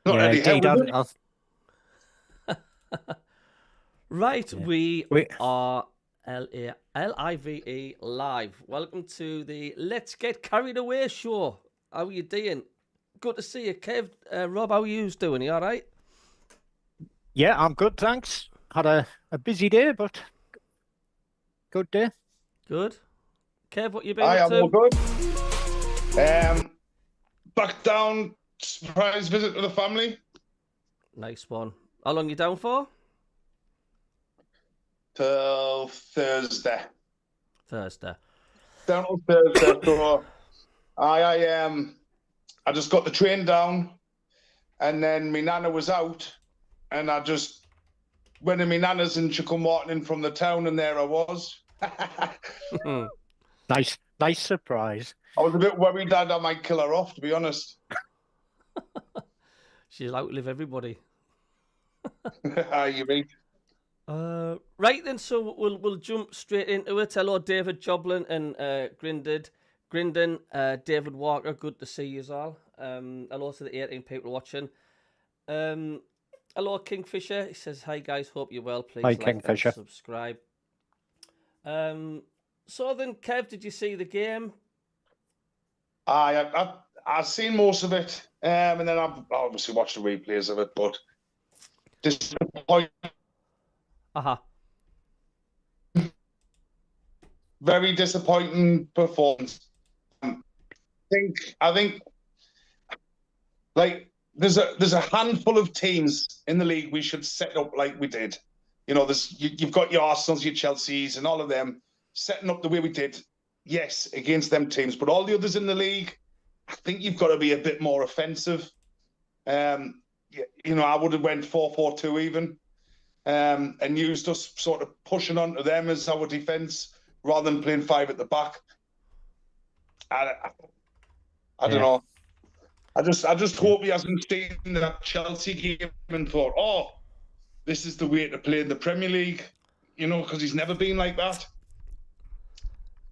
Not Yeah, really. How indeed. was it? Right, Yeah. we We, are LIVE live. Welcome to the Let's Get Carried Away show. How are you doing? Good to see you, Kev. Rob, how are you doing? You all right? yeah, I'm good, thanks. Had a busy day, but good day. Good. Kev, what you been I up am all to? good. Back down, surprise visit to the family Nice one. How long you down for? till Thursday. Thursday. Down on Thursday. So I just got the train down, and then my nana was out, and I just went to my nana's, and she come walking in from the town, and there I was. I Nice surprise. was a bit worried that I might kill her off, to be honest. She'll outlive everybody. You mean? Right then, so we'll jump straight into it. Hello, David Joblin and Grindon, David Walker. Good to see you all. Hello to the 18 people watching. Hello, Kingfisher. He says, "Hi guys, hope you're well. Please Hi, like Kingfisher. and subscribe." So then, Kev, did you see the game? I've seen most of it, and then I've obviously watched the replays of it, but disappointing. Uh-huh. Very disappointing performance. I think like there's a handful of teams in the league we should set up like we did. You know, you've got your Arsenals, your Chelseas, and all of them setting up the way we did. Yes, against them teams, but all the others in the league, I think you've got to be a bit more offensive. I would have went 4-4-2 even, and used us sort of pushing onto them as our defence rather than playing five at the back. I don't know. I just hope he hasn't seen that Chelsea game and thought, oh, this is the way to play in the Premier League, because he's never been like that.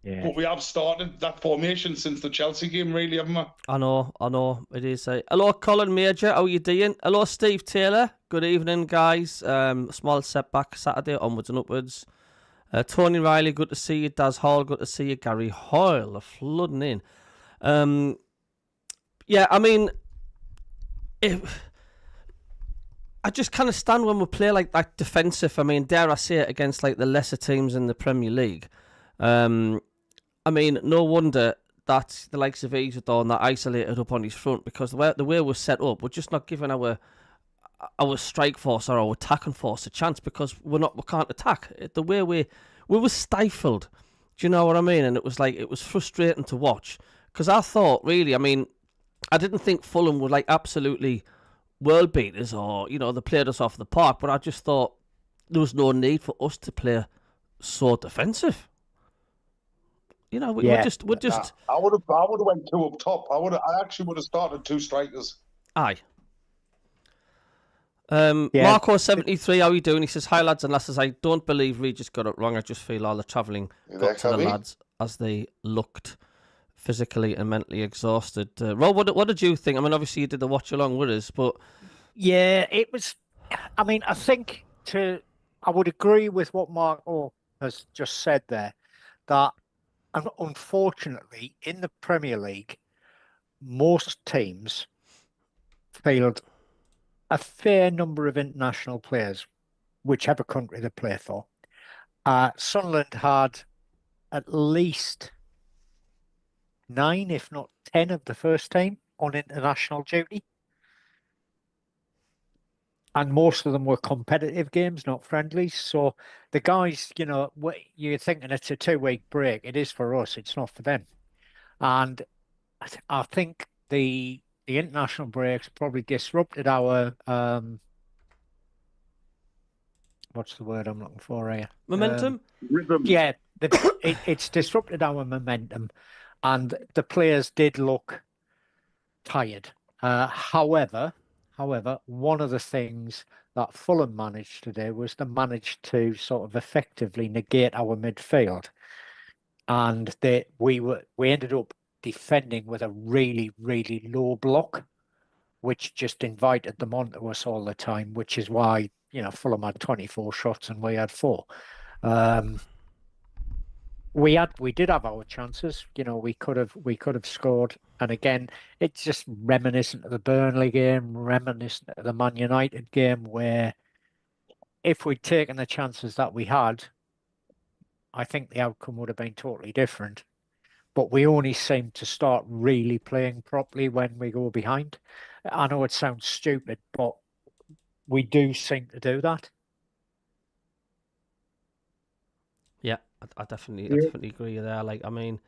Yeah. But we have started that formation since the Chelsea game, really, haven't we? I know. It is. Hello, Colin Major. How are you doing? Hello, Steve Taylor. Good evening, guys. Small setback Saturday, onwards and upwards. Tony Riley, good to see you. Daz Hall, good to see you. Gary Hoyle, flooding in. Yeah, I mean, I just kind of stand when we play like that defensive. I mean, dare I say it, against like the lesser teams in the Premier League. I mean, no wonder that the likes of Isadore that isolated up on his front, because the way we're set up, we're just not giving our strike force or our attacking force a chance, because we can't attack. The way we were stifled. Do you know what I mean? And it was frustrating to watch, because I thought, really, I mean, I didn't think Fulham would like absolutely world beat us, or they played us off the park, but I just thought there was no need for us to play so defensive. We're just. I would have went two up top. I actually would have started two strikers. Aye. Yeah. Marco73, how are you doing? He says, "Hi lads and lasses, I don't believe Regis got it wrong. I just feel all the travelling got to the lads as they looked physically and mentally exhausted." Rob, what did you think? I mean, obviously you did the watch along with us, but Yeah, it was. I mean, I think I would agree with what Marco has just said there, that unfortunately in the Premier League, most teams field a fair number of international players, whichever country they play for. Sunderland had at least 9, if not 10, of the first team on international duty. And most of them were competitive games, not friendlies. So the guys, you're thinking it's a 2-week break. It is for us. It's not for them. And I think the international breaks probably disrupted our what's the word I'm looking for here? momentum. Rhythm. Yeah, it's disrupted our momentum, and the players did look tired. However, one of the things that Fulham managed to do was they managed to sort of effectively negate our midfield, and we ended up defending with a really, really low block, which just invited them onto us all the time, which is why, Fulham had 24 shots and we had 4. We did have our chances. We could have scored. And again, it's just reminiscent of the Burnley game, reminiscent of the Man United game, where if we'd taken the chances that we had, I think the outcome would have been totally different. But we only seem to start really playing properly when we go behind. I know it sounds stupid, but we do seem to do that. Yeah, I definitely agree there. Like, I mean,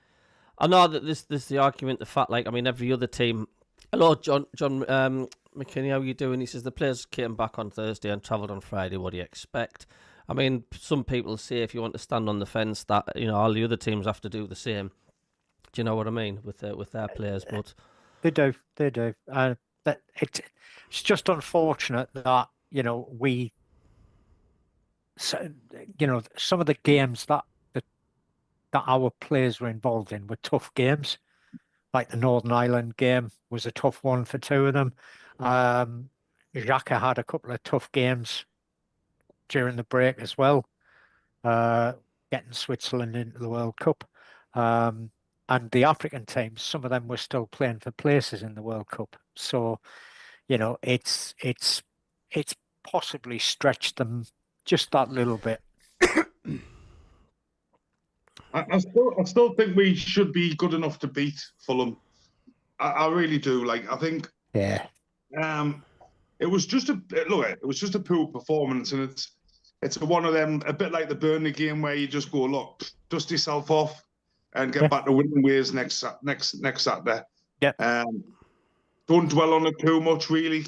I know that there's the argument, the fact, like, I mean, every other team. Hello, John McKinney, how are you doing? He says the players came back on Thursday and travelled on Friday. What do you expect? I mean, some people say if you want to stand on the fence that all the other teams have to do the same. Do you know what I mean with their players? But they do. That it's just unfortunate that we. So, some of the games that our players were involved in were tough games. Like the Northern Ireland game was a tough one for 2 of them. Xhaka had a couple of tough games during the break as well, getting Switzerland into the World Cup. And the African teams, some of them were still playing for places in the World Cup. So, it's possibly stretched them just that little bit. I still think we should be good enough to beat Fulham. I really do. Like, I think. Yeah. It was just a poor performance, and it's one of them, a bit like the Burnley game where you just go, look, dust yourself off and get back to winning ways next Saturday. Yeah. Don't dwell on it too much, really,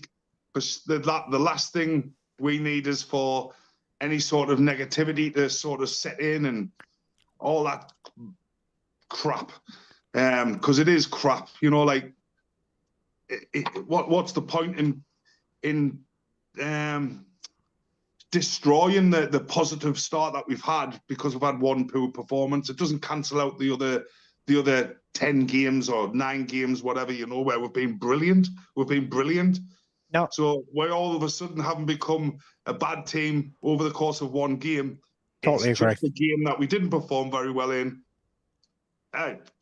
because the last thing we need is for any sort of negativity to sort of set in and all that crap, because it is crap. Like, what's the point in destroying the positive start that we've had because we've had one poor performance? It doesn't cancel out the other 10 games or 9 games, whatever, where we've been brilliant. No. So we all of a sudden haven't become a bad team over the course of one game. Totally it's agree. Just a game that we didn't perform very well in.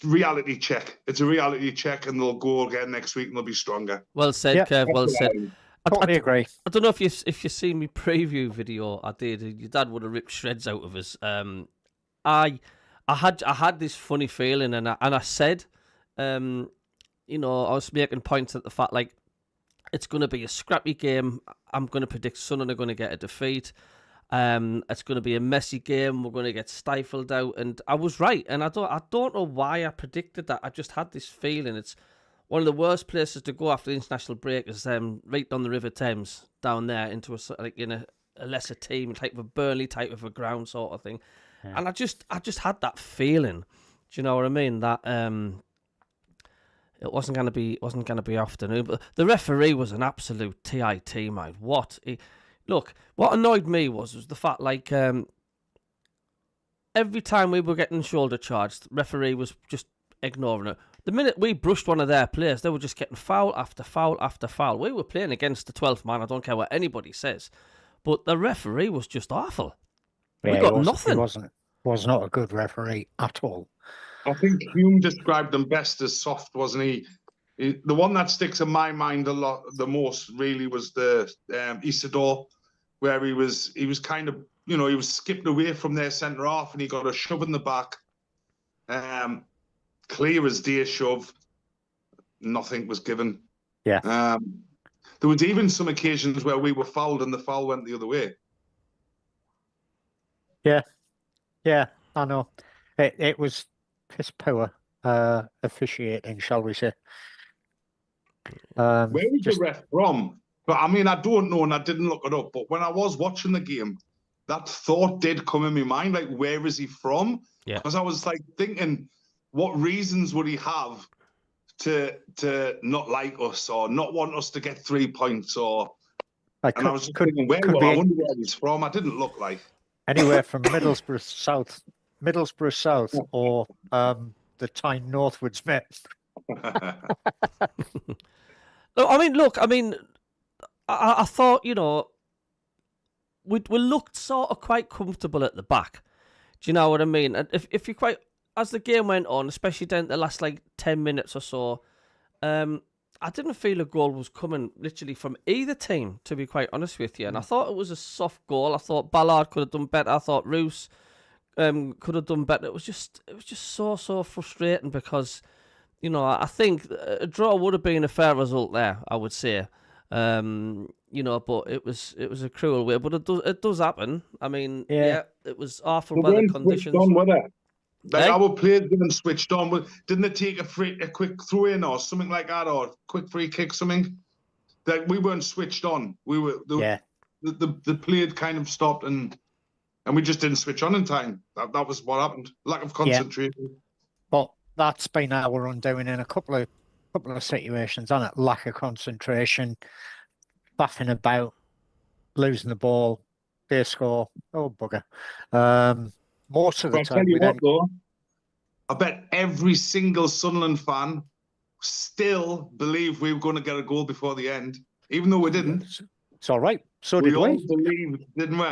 Reality check. It's a reality check, and they'll go again next week and they'll be stronger. Well said, Kev. Well said. Totally agree. I don't know if you seen me preview video I did. Your dad would have ripped shreds out of us. I had this funny feeling, and I said, I was making points at the fact, like, it's going to be a scrappy game. I'm going to predict Sunderland are going to get a defeat. It's going to be a messy game. We're going to get stifled out, and I was right. And I don't know why I predicted that. I just had this feeling. It's one of the worst places to go after the international break is right on the River Thames down there into a lesser team, type of a Burnley type of a ground sort of thing. Yeah. And I just had that feeling. Do you know what I mean? That it wasn't going to be afternoon. But the referee was an absolute TIT, mate. Look, what annoyed me was the fact, like, every time we were getting shoulder charged, the referee was just ignoring it. The minute we brushed one of their players, they were just getting foul after foul after foul. We were playing against the 12th man. I don't care what anybody says. But the referee was just awful. Yeah, we got nothing. He was not a good referee at all. I think Hume described them best as soft, wasn't he? The one that sticks in my mind the most really was the Isidore, where he was kind of, he was skipped away from their centre half and he got a shove in the back. Clear as day shove. Nothing was given. Yeah. There was even some occasions where we were fouled and the foul went the other way. Yeah, I know. It was piss poor officiating, shall we say. Where was the ref from? But I mean, I don't know, and I didn't look it up. But when I was watching the game, that thought did come in my mind, like, where is he from? Yeah. Because I was like thinking, what reasons would he have to not like us or not want us to get 3 points? And I was just thinking, I wonder where he's from. I didn't look like anywhere from Middlesbrough South, or the Tyne Northwards, mate. I thought, we looked sort of quite comfortable at the back. Do you know what I mean? And if you quite, as the game went on, especially down the last 10 minutes or so, I didn't feel a goal was coming literally from either team, to be quite honest with you. And I thought it was a soft goal. I thought Ballard could have done better. I thought Roos could have done better. It was just so frustrating because, I think a draw would have been a fair result there, I would say. But it was a cruel way. But it does happen. I mean, yeah it was awful weather conditions. Our players weren't switched on. Didn't they take a quick throw in or something like that, or quick free kick, something? That we weren't switched on. The play had kind of stopped and we just didn't switch on in time. That was what happened. Lack of concentration. Yeah. But that's been our undoing in a couple of situations, hasn't it? Lack of concentration, faffing about, losing the ball, they score. Oh bugger. Most of the time, I bet every single Sunderland fan still believed we were going to get a goal before the end, even though we didn't. It's all right. So did we. We all believed, didn't we?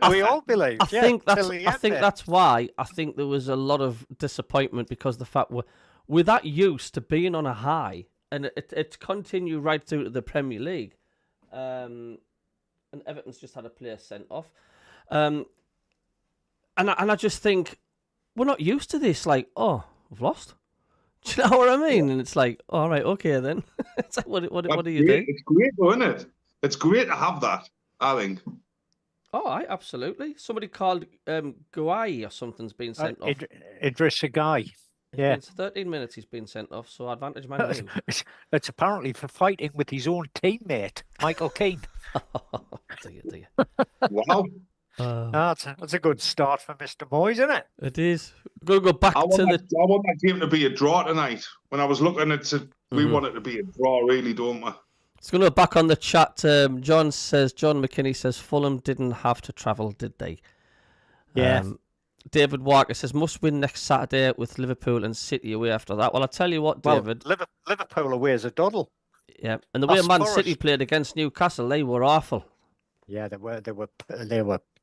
We all believed. I think that's why I think there was a lot of disappointment because the fact we're that used to being on a high, and it's continued right through to the Premier League. And Everton's just had a player sent off. And I just think we're not used to this. We've lost. Do you know what I mean? And it's all right, okay then. It's what do you do? It's great, though, isn't it? It's great to have that, I think. Oh, absolutely. Somebody called Guai or something's been sent off. Idrissa Guy. Yeah. It's 13 minutes he's been sent off, so advantage man. It's apparently for fighting with his own teammate, Michael Keane. Dear. Wow. That's a good start for Mr. Moyes, isn't it? It is. We're going to go back I want that game to be a draw tonight. When I was looking at it, we want it to be a draw, really, don't we? It's going to go back on the chat. John McKinney says, Fulham didn't have to travel, did they? Yeah. David Walker says, must win next Saturday with Liverpool and City away after that. Well, I'll tell you what, David. Liverpool away is a doddle. Yeah, and the way Man City played against Newcastle, they were awful. Yeah, they were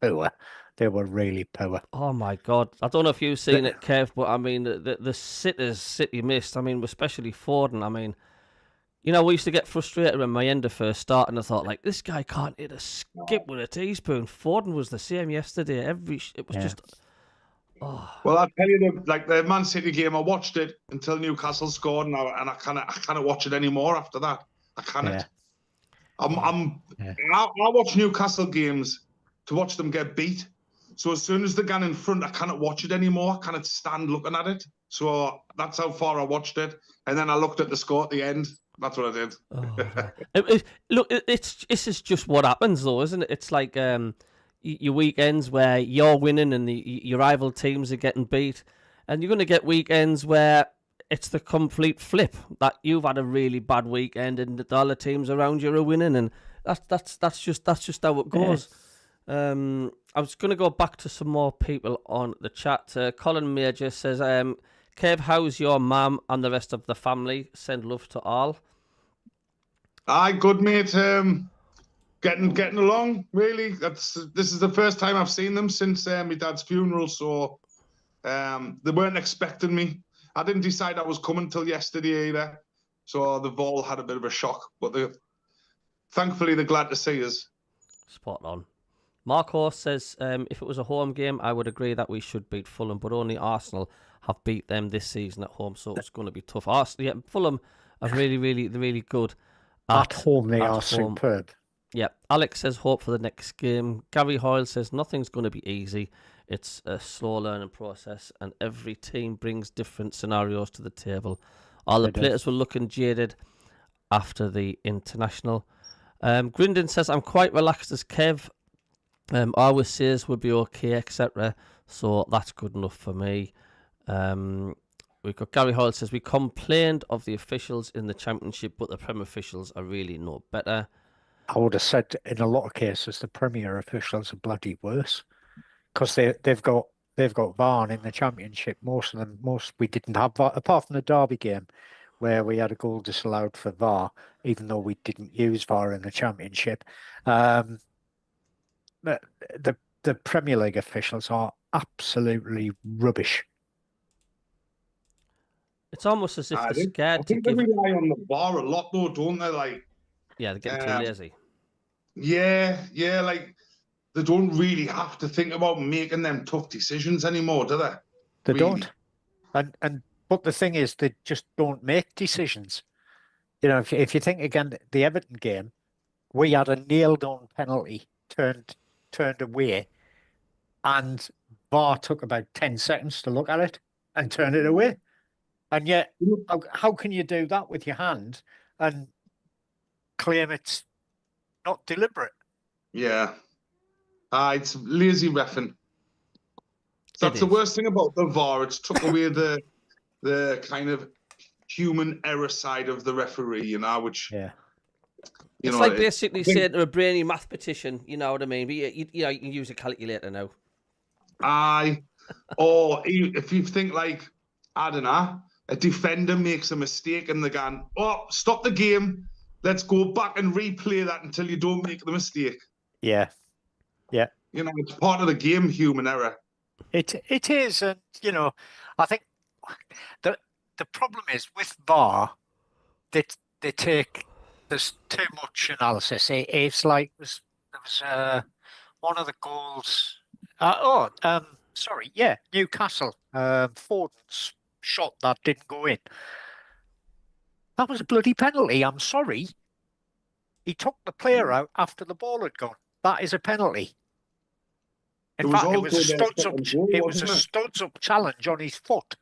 poor. They were really poor. Oh my God! I don't know if you've seen it, Kev, but I mean the sitters City missed. I mean, especially Foden. I mean, we used to get frustrated when Mayenda first started, and I thought this guy can't hit a skip with a teaspoon. Foden was the same yesterday. It was just. Oh. Well, I'll tell you, the Man City game, I watched it until Newcastle scored, and I can't watch it anymore after that. I can't. Yeah. I watch Newcastle games to watch them get beat. So as soon as they got in front, I cannot watch it anymore. I cannot stand looking at it. So that's how far I watched it. And then I looked at the score at the end. That's what I did. Look, this is just what happens, though, isn't it? It's like your weekends where you're winning and your rival teams are getting beat. And you're going to get weekends where it's the complete flip, that you've had a really bad weekend and the other teams around you are winning, and that's just how it goes. I was going to go back to some more people on the chat. Colin Major says, Kev, how's your mum and the rest of the family? Send love to all. Aye, good mate. Getting along, really. This is the first time I've seen them since my dad's funeral, so they weren't expecting me. I didn't decide I was coming till yesterday either, so they've all had a bit of a shock. But thankfully, they're glad to see us. Spot on. Marco says, if it was a home game, I would agree that we should beat Fulham, but only Arsenal have beat them this season at home, so it's going to be tough. Fulham are really good. At home, they are superb. Yeah. Alex says, hope for the next game. Gary Hoyle says, nothing's going to be easy. It's a slow learning process, and every team brings different scenarios to the table. All the players were looking jaded after the international. Grindon says, I'm quite relaxed as Kev. Always says we'll be okay, etc. So that's good enough for me. We've got Gary Hoyle says, we complained of the officials in the Championship, but the Premier officials are really no better. I would have said in a lot of cases the Premier officials are bloody worse. Because they've got VAR in the Championship. Most we didn't have VAR, apart from the Derby game, where we had a goal disallowed for VAR, even though we didn't use VAR in the Championship. The Premier League officials are absolutely rubbish. It's almost as if I they're think scared to they give. rely on the VAR a lot, though, don't they? Like, Yeah, they're getting too lazy. yeah, like they don't really have to think about making them tough decisions anymore, do they? They Really? don't. But the thing is, they just don't make decisions. You know, if you think again, the Everton game, we had a nailed-on penalty turned away, and VAR took about 10 seconds to look at it and turn it away. And yet, how can you do that with your hand and claim it's not deliberate? Yeah. It's lazy reffing. That's the worst thing about the VAR. It's took away the kind of human error side of the referee, you know, which it's like basically saying to a brainy mathematician, you know what I mean? But you can use a calculator now. Or if you think like, I don't know, a defender makes a mistake and they're going, oh, stop the game. Let's go back and replay that until you don't make the mistake. Yeah. You know, it's part of the game, human error. It is, and you know, I think the problem is with VAR, they take there's too much analysis. It's like there was one of the goals. Newcastle. Foden's shot that didn't go in. That was a bloody penalty. I'm sorry. He took the player out after the ball had gone. That is a penalty. In fact, it was a studs up challenge on his foot.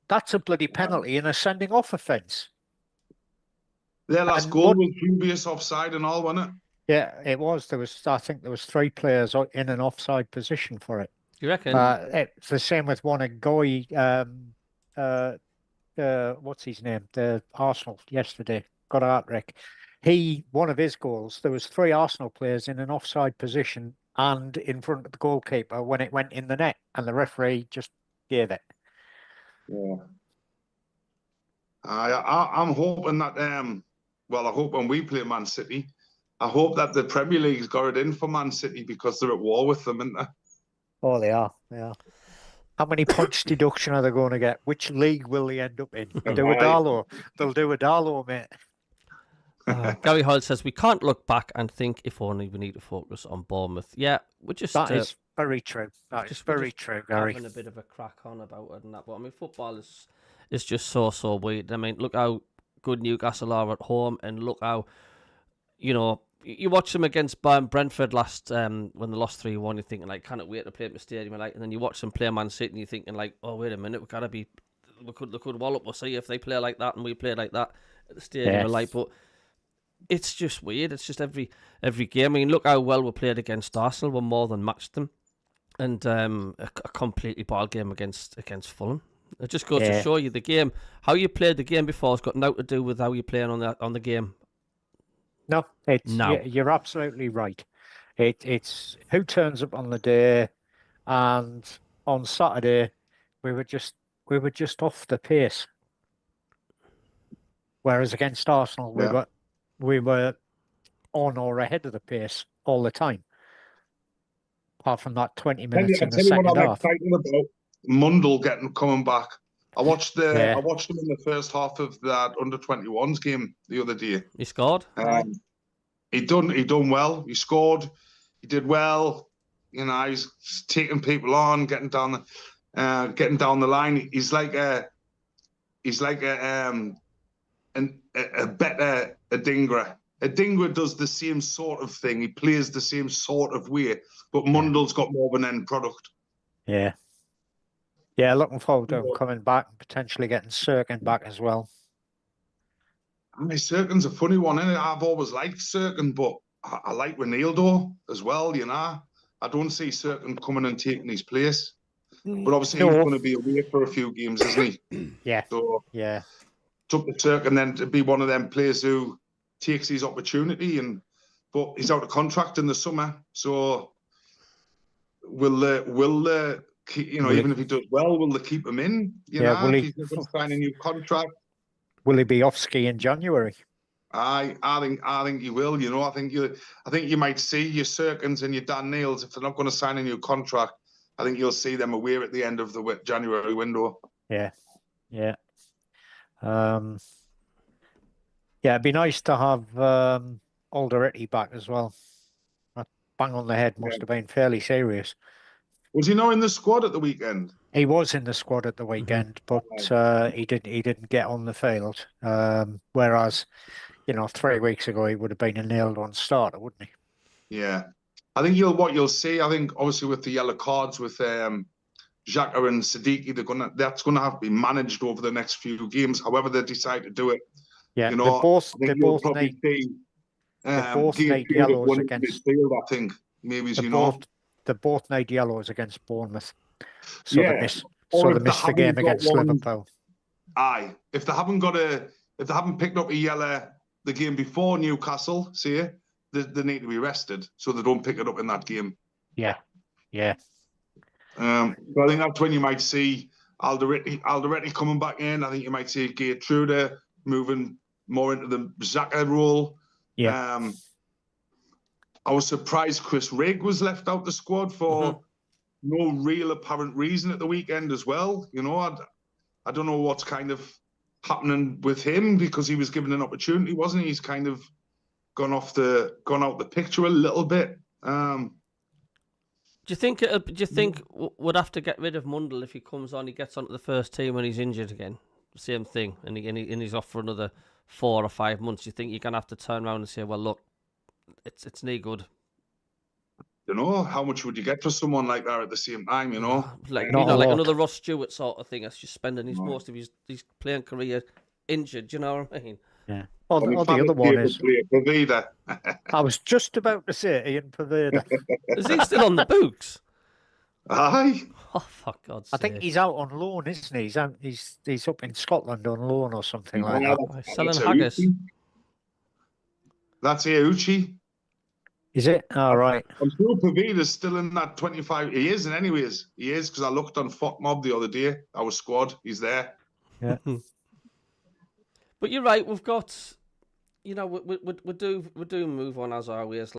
That's a bloody penalty and a sending off offence. Their last goal was dubious offside and all, wasn't it? Yeah, it was. I think there was 3 players in an offside position for it. You reckon? It's the same with one of Goy. What's his name? The Arsenal yesterday got a hat-trick. One of his goals, there was 3 Arsenal players in an offside position and in front of the goalkeeper when it went in the net, and the referee just gave it. Yeah. I'm hoping that I hope when we play Man City, I hope that the Premier League's got it in for Man City because they're at war with them, aren't they? Oh, they are. How many points deduction are they going to get? Which league will they end up in? They'll do a Darlow, mate. Gary Hoyle says we can't look back and think if only we need to focus on Bournemouth. Yeah, we're just that is very true. That is very true, Gary. Having a bit of a crack on about it and that, but I mean, football is just so weird. I mean, look how good Newcastle are at home, and look how you watch them against Brentford last when they lost 3-1. You're thinking like, can't wait to play at the stadium, and then you watch them play Man City, and you're thinking like, oh wait a minute, they could wallop us. See if they play like that and we play like that at the stadium, but. It's just weird. It's just every game. I mean, look how well we played against Arsenal. We more than matched them, and a completely bad game against Fulham. It just goes to show you the game. How you played the game before has got nothing to do with how you're playing on the game. No, you're absolutely right. It's who turns up on the day, and on Saturday we were just off the pace. Whereas against Arsenal, we were on or ahead of the pace all the time. Apart from that 20 minutes in the second half. I'm excited about Mundle coming back. I watched him in the first half of that under-21s game the other day. He scored. He done well. He scored. He did well. You know, he's taking people on, getting down the line. He's like a better Adingra. Adingra does the same sort of thing. He plays the same sort of way, but Mundle's got more of an end product. Yeah, looking forward to him coming back and potentially getting Sirkin back as well. I mean, Sirkin's a funny one, isn't it? I've always liked Sirkin, but I like Ronaldo as well, you know. I don't see Sirkin coming and taking his place. But obviously he's going to be away for a few games, isn't he? Yeah. So, yeah. It's up to Sirkin then to be one of them players who takes his opportunity, but he's out of contract in the summer. So will even if he does well, will they keep him in? Will if he he's not going to sign a new contract. Will he be off ski in January? I think he will. I think you might see your Serkins and your Dan Neils, if they're not going to sign a new contract. I think you'll see them away at the end of the January window. Yeah. It'd be nice to have Alderete back as well. That bang on the head must have been fairly serious. Was he not in the squad at the weekend? He was in the squad at the weekend, but he didn't get on the field. Whereas, 3 weeks ago he would have been a nailed-on starter, wouldn't he? Yeah, I think you'll see. I think obviously with the yellow cards with Xhaka and Siddiqui, that's gonna have to be managed over the next few games. However they decide to do it. Yeah, they both need yellows against midfield, I think maybe they both need yellows against Bournemouth. So yeah, they missed the game against Liverpool. Aye, if they haven't picked up a yellow the game before Newcastle, they need to be rested so they don't pick it up in that game. Yeah. So I think that's when you might see Alderete coming back in. I think you might see Gertrude moving more into the Xhaka role. Yeah. I was surprised Chris Rigg was left out the squad for no real apparent reason at the weekend as well. I don't know what's kind of happening with him because he was given an opportunity, wasn't he? He's kind of gone out the picture a little bit. Do you think we'd have to get rid of Mundell if he comes on? He gets onto the first team when he's injured again. Same thing, and he's off for another 4 or 5 months. You think you're gonna have to turn around and say, "Well, look, it's no good." How much would you get for someone like that at the same time? Like another Ross Stewart sort of thing. That's just spending most of his playing career injured. Do you know what I mean? Yeah. Or the other one is Pavida. I was just about to say Ian Pavida. Is he still on the books? Aye. Oh, for God's sake. I think he's out on loan, isn't he? He's up in Scotland on loan or something like that. Selling haggis. That's Iuchi. Is it? All right. I'm sure Pavida's still in that 25. He isn't anyways. He is because I looked on FOTMob the other day. Our squad. He's there. Yeah. But you're right. We've got, we do move on as always.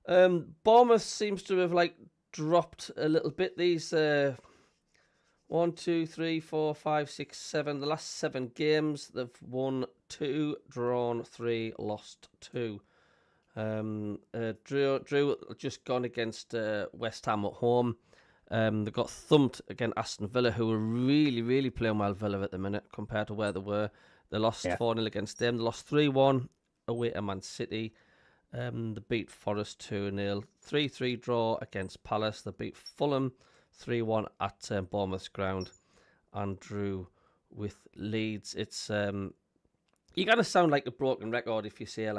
Bournemouth seems to have dropped a little bit. These 1, 2, 3, 4, 5, 6, 7. The last 7 games, they've won 2, drawn 3, lost 2. Drew just gone against West Ham at home. They got thumped against Aston Villa, who are really, really playing well, Villa at the minute compared to where they were. They lost 4-0 against them. They lost 3-1 away to Man City. They beat Forest 2-0. 3-3 draw against Palace. They beat Fulham 3-1 at Bournemouth's ground and drew with Leeds. It's you're gonna sound like a broken record if you say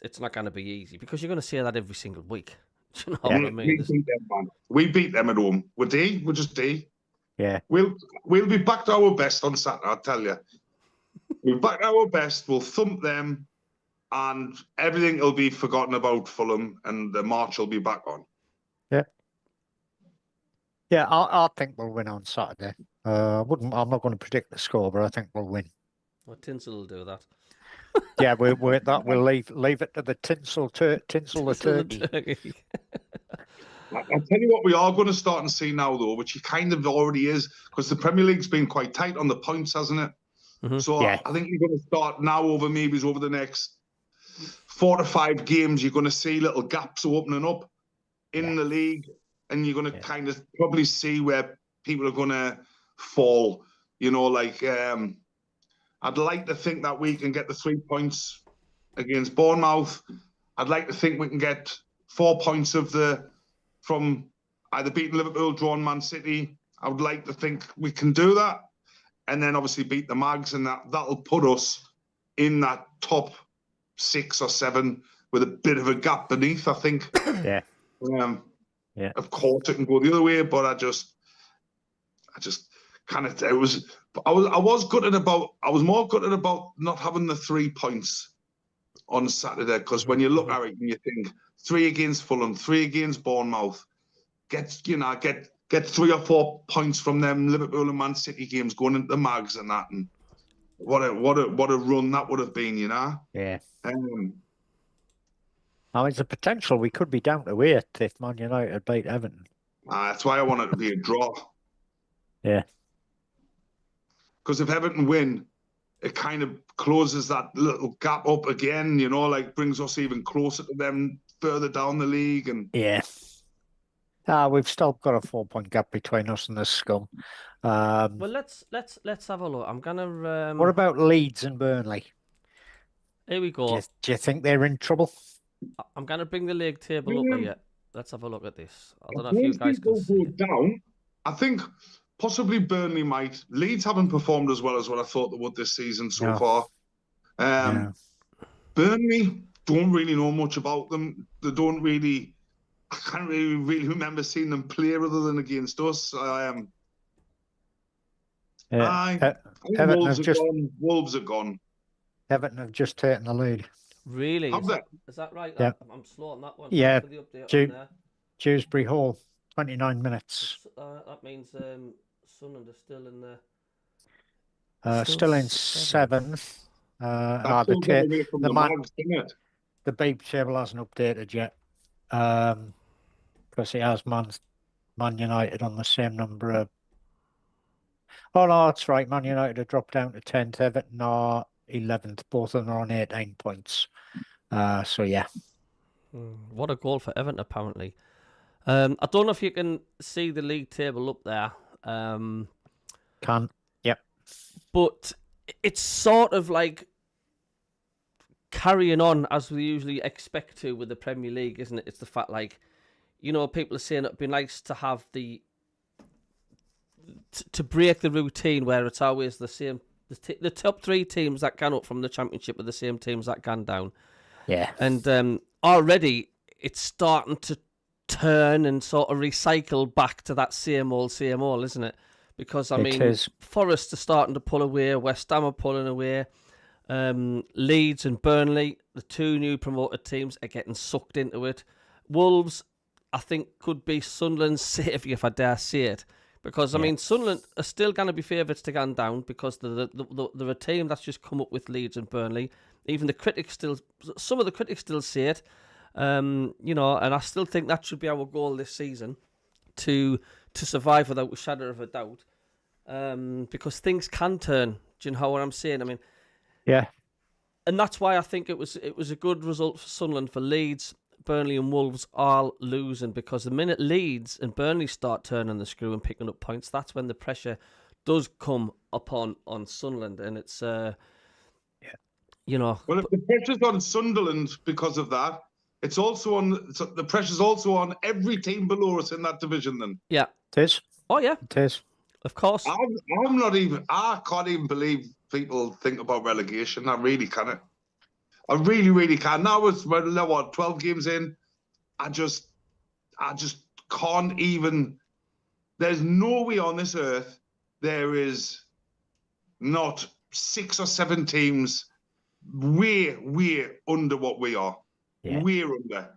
it's not going to be easy because you're going to say that every single week. Do you know what I mean? We beat them at home. We're just D. Yeah. We'll be back to our best on Saturday, I'll tell you. We'll back to our best. We'll thump them, and everything will be forgotten about Fulham, and the march will be back on. Yeah. Yeah, I think we'll win on Saturday. I'm not going to predict the score, but I think we'll win. Well, Tinsel will do that. Yeah, we'll leave it to the tinsel the turkey. I'll tell you what we are going to start and see now, though, which he kind of already is, because the Premier League's been quite tight on the points, hasn't it? Mm-hmm. So yeah. I think you're going to start now over the next 4 to 5 games. You're going to see little gaps opening up in the league, and you're going to kind of probably see where people are going to fall. I'd like to think that we can get the 3 points against Bournemouth. I'd like to think we can get 4 points from either beating Liverpool, drawing Man City. I would like to think we can do that. And then obviously beat the Mags, and that'll put us in that top 6 or 7 with a bit of a gap beneath, I think. Yeah. Of course it can go the other way, but I just kind of, I was more gutted about not having the 3 points on Saturday, because when you look at it and you think 3 against Fulham, 3 against Bournemouth, get 3 or 4 points from them Liverpool and Man City games going into the mags and that, and what a run that would have been, Yeah. Um, Now, it's a potential we could be down to 8 if Man United beat Everton. that's why I want it to be a draw. Yeah. Because if Everton win, it kind of closes that little gap up again, like brings us even closer to them further down the league. And Yeah. We've still got a 4-point gap between us and the scum. Well, let's have a look. I'm gonna. What about Leeds and Burnley? Here we go. Do you think they're in trouble? I'm gonna bring the league table up here. Let's have a look at this. I don't know if once you guys people can see go it. down, I think possibly Burnley might. Leeds haven't performed as well as what I thought they would this season so No. far. No. Burnley, don't really know much about them. They don't really. I can't really remember seeing them play other than against us. Everton Wolves are gone. Everton have just taken the lead. Really? Have they? Is that right? Yeah. I'm slow on that one. Yeah. Thanks for the update on there. Dewsbury Hall, 29 minutes. That means Sunderland are still in the. Still in 7th. That's still getting away from the mags, isn't it? The beep table hasn't updated yet. Because it has Man United on the same number of. Oh no, that's right. Man United have dropped down to 10th. Everton are 11th. Both of them are on 18 points. So yeah. What a goal for Everton, apparently. I don't know if you can see the league table up there. Can. Yep. But it's sort of like carrying on as we usually expect to with the Premier League, isn't it? It's the fact, like, people are saying it'd be nice to have to break the routine where it's always the same. The top 3 teams that can up from the Championship are the same teams that can down. Yeah. And already it's starting to turn and sort of recycle back to that same old, isn't it? Because, Forest are starting to pull away, West Ham are pulling away, Leeds and Burnley, the 2 new promoted teams, are getting sucked into it. Wolves, I think, could be Sunderland's saviour, if I dare say it. Because, Sunderland are still going to be favourites to go down because they're a team that's just come up with Leeds and Burnley. Even some of the critics still say it. And I still think that should be our goal this season, to survive without a shadow of a doubt. Because things can turn. Do you know what I'm saying? Yeah. And that's why I think it was a good result for Sunderland. For Leeds, Burnley and Wolves all losing, because the minute Leeds and Burnley start turning the screw and picking up points, that's when the pressure does come upon on Sunderland, and it's Well, if the pressure's on Sunderland because of that, it's also the pressure's also on every team below us in that division. Then it is. Oh yeah, it is. Of course. I can't even believe people think about relegation. I really can't. I really, really can. Now it's 12 games in. I just can't even. There's no way on this earth there is not 6 or 7 teams way under what we are. Yeah. Way under.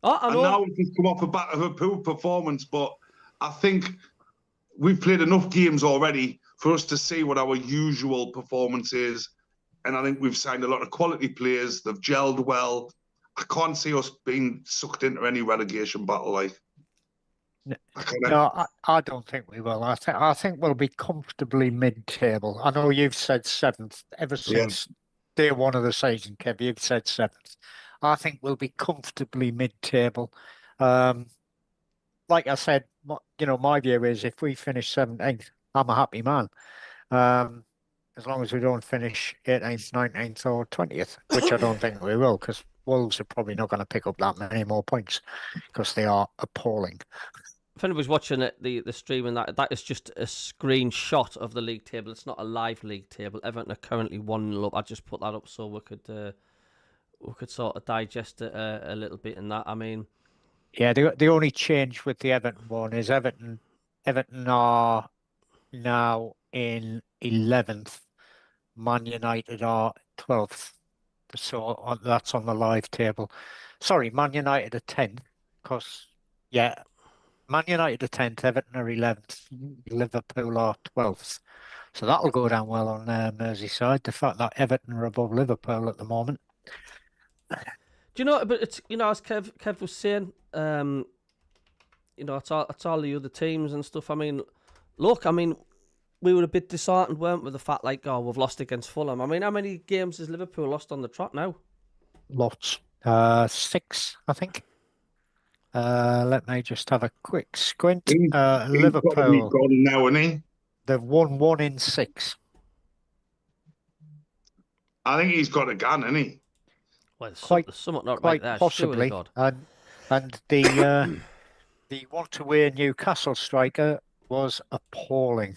Oh, I know. And now we just come off the back of a poor performance, but I think we've played enough games already for us to see what our usual performance is. And I think we've signed a lot of quality players. They've gelled well. I can't see us being sucked into any relegation battle. No, I don't think we will. I think we'll be comfortably mid-table. I know you've said 7th ever since day 1 of the season, Kev. You've said 7th. I think we'll be comfortably mid-table. Like I said, my view is if we finish 17th, I'm a happy man. As long as we don't finish 18th, 19th or 20th, which I don't think we will, because Wolves are probably not going to pick up that many more points because they are appalling. If anybody's watching it, the stream, and that is just a screenshot of the league table. It's not a live league table. Everton are currently 1-0 up. I just put that up so we could sort of digest it a little bit in that. Yeah, the only change with the Everton one is Everton are now in 11th. Man United are 12th. So that's on the live table. Sorry, Man United are 10th because, yeah, Man United are 10th, Everton are 11th, Liverpool are 12th. So that'll go down well on Merseyside, the fact that Everton are above Liverpool at the moment. Do you know? But it's as Kev was saying, it's all the other teams and stuff. I mean, look, we were a bit disheartened, weren't we, with the fact we've lost against Fulham. I mean, how many games has Liverpool lost on the trot now? Lots, 6, I think. Let me just have a quick squint. Liverpool gone now, isn't he? They've won 1 in 6. I think he's got a gun, isn't he? Well, there's something not right there. Possibly. And the the one-away Newcastle striker was appalling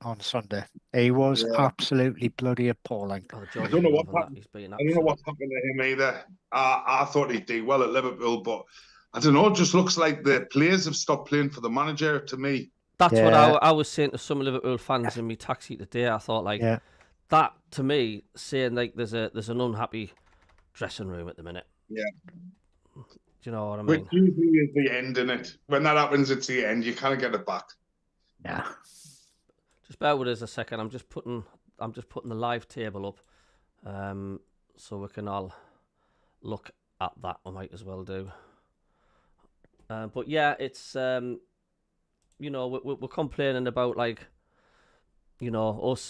on Sunday. He was absolutely bloody appalling. Oh, I don't know what happened. I don't know what happened to him either. I thought he'd do well at Liverpool, but I don't know. It just looks like the players have stopped playing for the manager to me. That's what I was saying to some Liverpool fans in my taxi today. I thought that to me, saying there's an unhappy dressing room at the minute. Yeah. Do you know what I mean? Which usually is the end, isn't it? When that happens, it's the end. You can't get it back. Yeah. Just bear with us a second. I'm just putting the live table up, so we can all look at that. I might as well do. But yeah, it's we're complaining about us,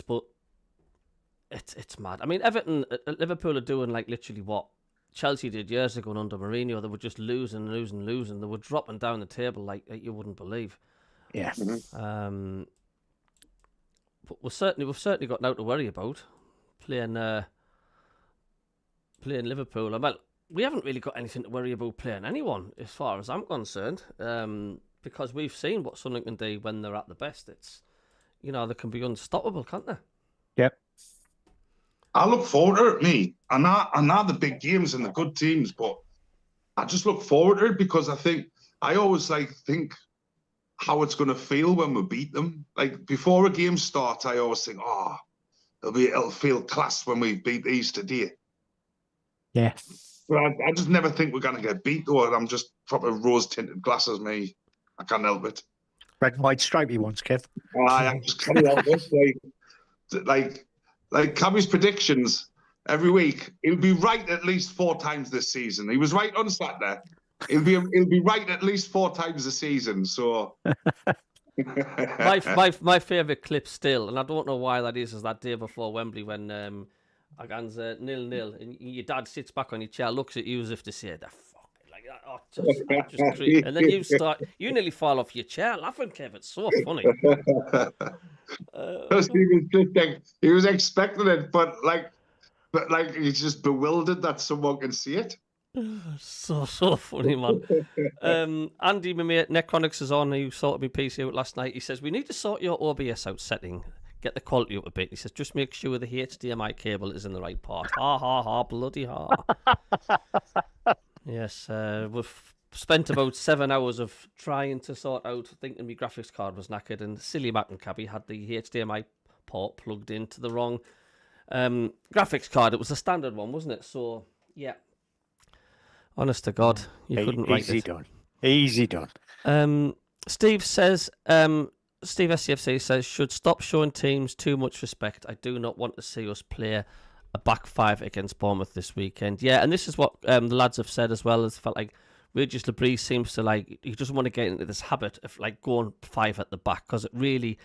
but it's mad. I mean, Liverpool are doing literally what Chelsea did years ago under Mourinho. They were just losing. They were dropping down the table like you wouldn't believe. Yeah. Mm-hmm. But we've certainly got now to worry about playing Liverpool. Well, we haven't really got anything to worry about playing anyone, as far as I'm concerned, because we've seen what Sunderland can do when they're at the best. It's they can be unstoppable, can't they? Yep. I look forward to it, me. I know the big games and the good teams, but I just look forward to it because I always think how it's going to feel when we beat them. Like before a game starts, I always think, it'll feel class when we beat these today. Yeah. But I just never think we're going to get beat, though. I'm just proper rose-tinted glasses, me. I can't help it. Red and white stripy ones, Kev. I just can't help it. Like Cabby's predictions every week, he'll be right at least 4 times this season. He was right on Saturday. He'll be right at least 4 times this season. So my favourite clip still, and I don't know why that is that day before Wembley when against 0-0, and your dad sits back on your chair, looks at you as if to say, "The fuck," like that. Just creep. And then you nearly fall off your chair laughing, Kev. It's so funny. Because he was expecting it, but he's just bewildered that someone can see it. So funny, man. Andy, my mate, Necronics is on, who sorted my PC out last night. He says, we need to sort your OBS out setting, get the quality up a bit. He says, just make sure the HDMI cable is in the right part. Ha, ha, ha, bloody ha. Yes, we've spent about 7 hours of trying to sort out, thinking my graphics card was knackered, and silly Mac and Cabby had the HDMI port plugged into the wrong graphics card. It was a standard one, wasn't it? So, yeah. Honest to God, you couldn't write it. Easy done. Steve says, Steve SCFC says, should stop showing teams too much respect. I do not want to see us play a back 5 against Bournemouth this weekend. Yeah, and this is what the lads have said as well. It's felt like Regis Labrie seems to he doesn't want to get into this habit of going 5 at the back, because we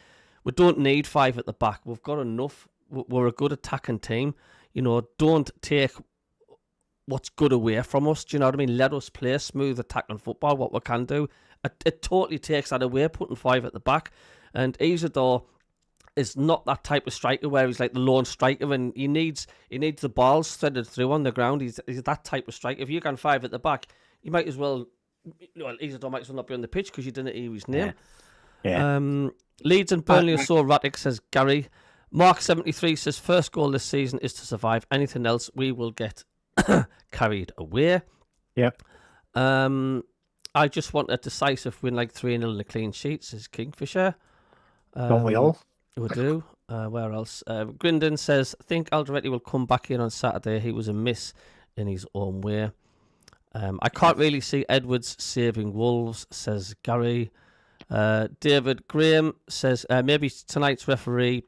don't need 5 at the back. We've got enough. We're a good attacking team. Don't take what's good away from us. Do you know what I mean? Let us play smooth attacking football, what we can do. It totally takes that away, putting 5 at the back. And Isidore is not that type of striker where he's like the lone striker, and he needs the balls threaded through on the ground. He's that type of striker. If you can 5 at the back, you might as well, Isidore might as well not be on the pitch because you didn't hear his name. Yeah. Leeds and Burnley are so erratic, says Gary. Mark73 says, first goal this season is to survive. Anything else, we will get carried away. Yep. I just want a decisive win, 3-0 and a clean sheet, says Kingfisher. Don't we all? We do. Where else? Grindon says, think Alderete will come back in on Saturday. He was a miss in his own way. I can't really see Edwards saving Wolves, says Gary. David Graham says maybe tonight's referee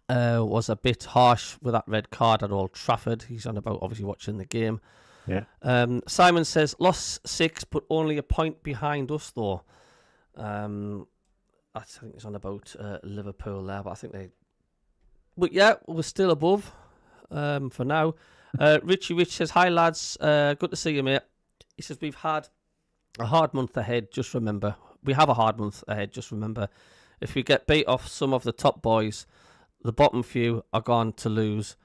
was a bit harsh with that red card at Old Trafford. He's on about obviously watching the game. Yeah. Simon says lost 6, but only a point behind us though. I think it's on about Liverpool there, but I think they. But yeah, we're still above for now. Richie Rich says, hi lads, good to see you, mate. He says, we've had a hard month ahead, just remember. We have a hard month ahead, just remember. If we get beat off some of the top boys, the bottom few are going to lose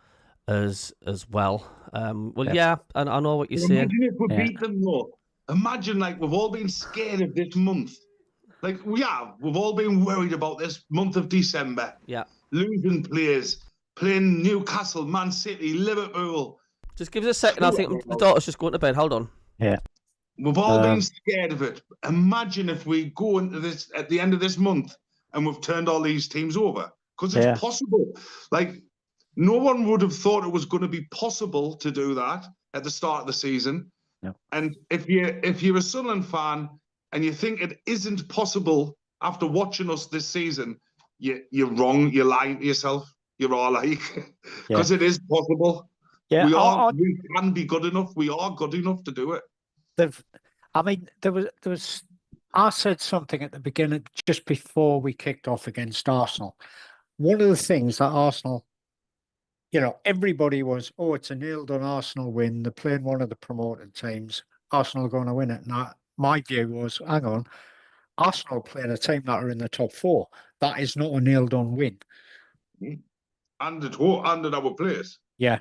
as well. Yeah, and I know what you're saying. Imagine if we beat them, though. Imagine, like, we've all been scared of this month. Like, we've all been worried about this month of December. Yeah. Losing players, playing Newcastle, Man City, Liverpool. Just give us a second. I think the daughter's just going to bed. Hold on. Yeah. We've all been scared of it. Imagine if we go into this at the end of this month and we've turned all these teams over. Because it's possible. Like, no one would have thought it was going to be possible to do that at the start of the season. No. And if you're a Sunderland fan and you think it isn't possible after watching us this season, you're wrong. You're lying to yourself. You're all like, because it is possible. Yeah, we can be good enough. We are good enough to do it. There was. I said something at the beginning, just before we kicked off against Arsenal. One of the things that Arsenal, everybody was, it's a nailed-on Arsenal win. They're playing one of the promoted teams. Arsenal are going to win it. And my view was, hang on, Arsenal are playing a team that are in the top 4. That is not a nailed-on win. And at our place. Yeah.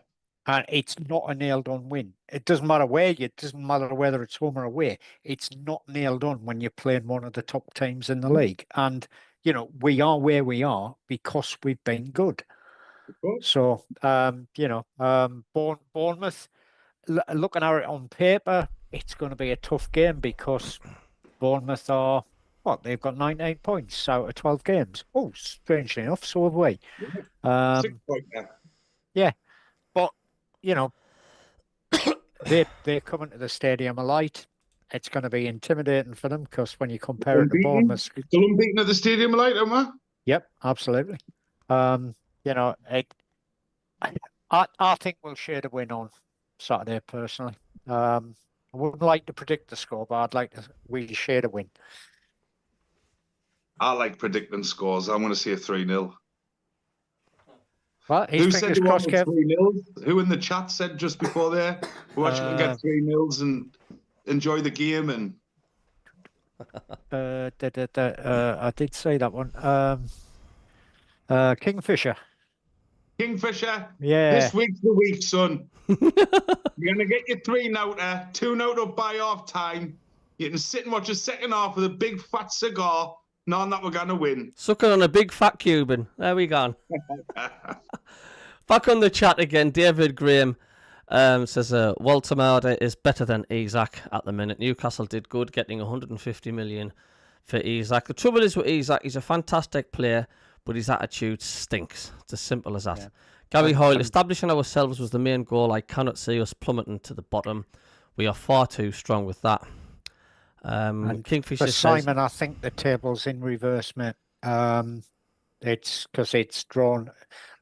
And it's not a nailed-on win. It doesn't matter it doesn't matter whether it's home or away. It's not nailed on when you're playing one of the top teams in the league. And, we are where we are because we've been good. So, Bournemouth, looking at it on paper, it's going to be a tough game because Bournemouth are, they've got 19 points out of 12 games. Oh, strangely enough, so have we. 6 points now. Yeah. But, they're coming to the Stadium of Light. It's going to be intimidating for them because when you compare it to Bournemouth... Still unbeaten at the Stadium of Light, am I? Yep, absolutely. I think we'll share the win on Saturday, personally. I wouldn't like to predict the score, but I'd like to really share the win. I like predicting scores. I'm going to see a 3-0. Well, who said they wanted 3-0? Who in the chat said just before there? Who actually can get 3-0 and enjoy the game? And I did say that one. Kingfisher. Kingfisher? Yeah. This week's the week, son. You're going to get your 3-0, 2-0 up by half time. You can sit and watch a second half with a big fat cigar, knowing that we're going to win. Sucking on a big fat Cuban. There we go. Back on the chat again, David Graham says Walter Marder is better than Isak at the minute. Newcastle did good getting 150 million for Isak. The trouble is with Isak, he's a fantastic player, but his attitude stinks. It's as simple as that. Yeah. Gary Hoyle, establishing ourselves was the main goal. I cannot see us plummeting to the bottom. We are far too strong with that. Kingfisher for Simon, I think the table's in reverse, mate. It's because it's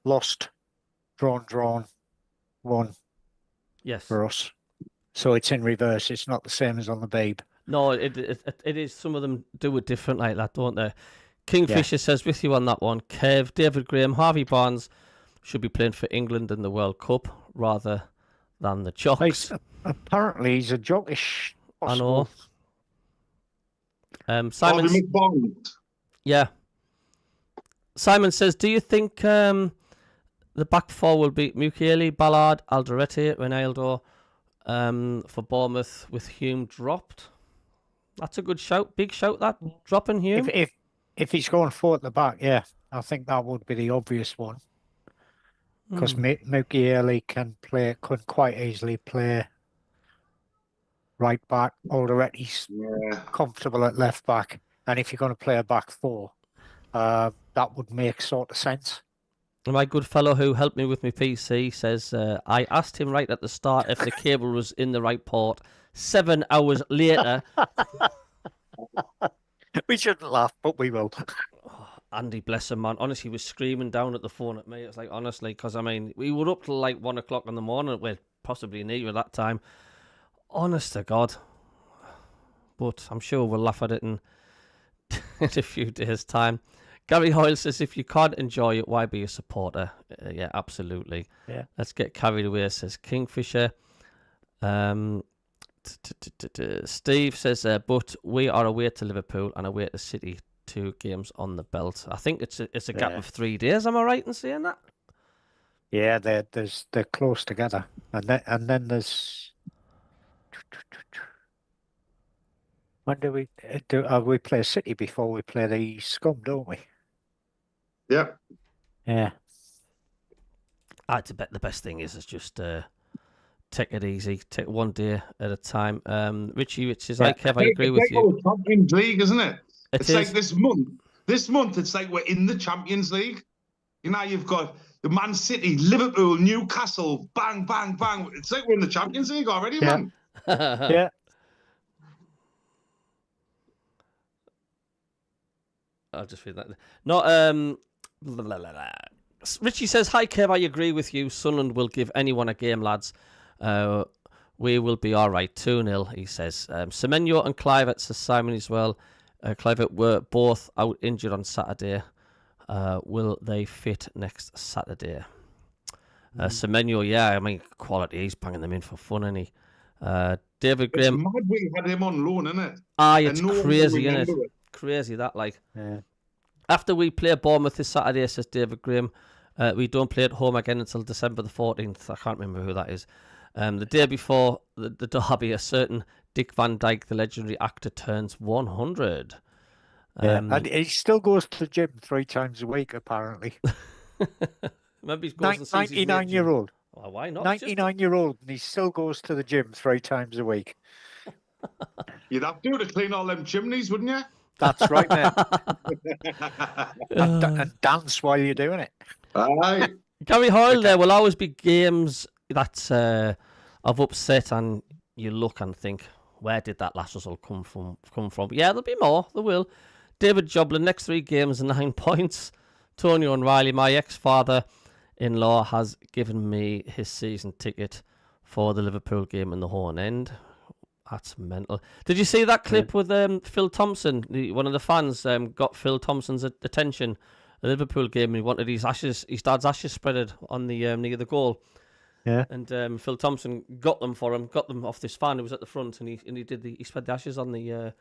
lost, drawn, won. Yes, for us. So it's in reverse. It's not the same as on the Babe. No, it is. Some of them do it different like that, don't they? Kingfisher says with you on that one. Kev, David Graham, Harvey Barnes should be playing for England in the World Cup rather than the Jocks. Apparently, he's a jockish. I know. Simon. Yeah. Simon says, do you think the back four will be Mukiele, Ballard, Alderete, Ronaldo for Bournemouth with Hume dropped? That's a good shout. Big shout, that. Dropping Hume. If he's going four at the back, yeah. I think that would be the obvious one. Because Mukiele could quite easily play right back. Alderete's comfortable at left back. And if you're going to play a back four, that would make sort of sense. My good fellow who helped me with my PC says, I asked him right at the start if the cable was in the right port. 7 hours later. We shouldn't laugh, but we will. Andy, bless him, man. Honestly, he was screaming down at the phone at me. It's like, honestly, because I mean, we were up till like 1 o'clock in the morning. Well, possibly neither at that time. Honest to God. But I'm sure we'll laugh at it in a few days' time. Gary Hoyle says, if you can't enjoy it, why be a supporter? Yeah, absolutely. Yeah. Let's get carried away, says Kingfisher. Steve says, but we are away to Liverpool and away to City, 2 games on the belt. I think it's a gap of 3 days. Am I right in saying that? Yeah, they're close together, and then there's. When do we we play City before we play the Scum, don't we? Yeah. Yeah. I bet the best thing is just take it easy, take 1 day at a time. Richie, which is like, Kev, I agree with you. It's like Champions League, isn't it? It's like is. this month, it's like we're in the Champions League. You know, you've got the Man City, Liverpool, Newcastle, bang, bang, bang. It's like we're in the Champions League already, man. Yeah. I'll just read that. No, Richie says, hi, Kev, I agree with you. Sunderland will give anyone a game, lads. We will be all right. 2-0, he says. Semenyo and Clivett, says Simon as well. Clivett were both out injured on Saturday. Will they fit next Saturday? Semenyo, yeah, I mean, quality. He's banging them in for fun, isn't he? David Graham. It's mad we had him on loan, isn't it? It's crazy, isn't it? Crazy that, like. Yeah. After we play Bournemouth this Saturday, says David Graham, we don't play at home again until December the 14th. I can't remember who that is. The day before the derby, a certain Dick Van Dyke, the legendary actor, turns 100. And he still goes to the gym 3 times a week, apparently. Maybe he goes and sees 99-year-old. Well, why not? 99-year-old, and he still goes to the gym 3 times a week. You'd have to clean all them chimneys, wouldn't you? That's right, mate. and dance while you're doing it. Aye. Gary Hoyle, there will always be games that of upset, and you look and think, where did that last result come from? Yeah, there'll be more. There will. David Joblin, next 3 games and 9 points. Tony O'Reilly, my ex-father-in-law, has given me his season ticket for the Liverpool game in the Horn End. That's mental. Did you see that clip with Phil Thompson? One of the fans got Phil Thompson's attention at the Liverpool game, and he wanted his dad's ashes spreaded on the near the goal. Yeah. And Phil Thompson got them for him, got them off this fan who was at the front, and he spread the ashes on the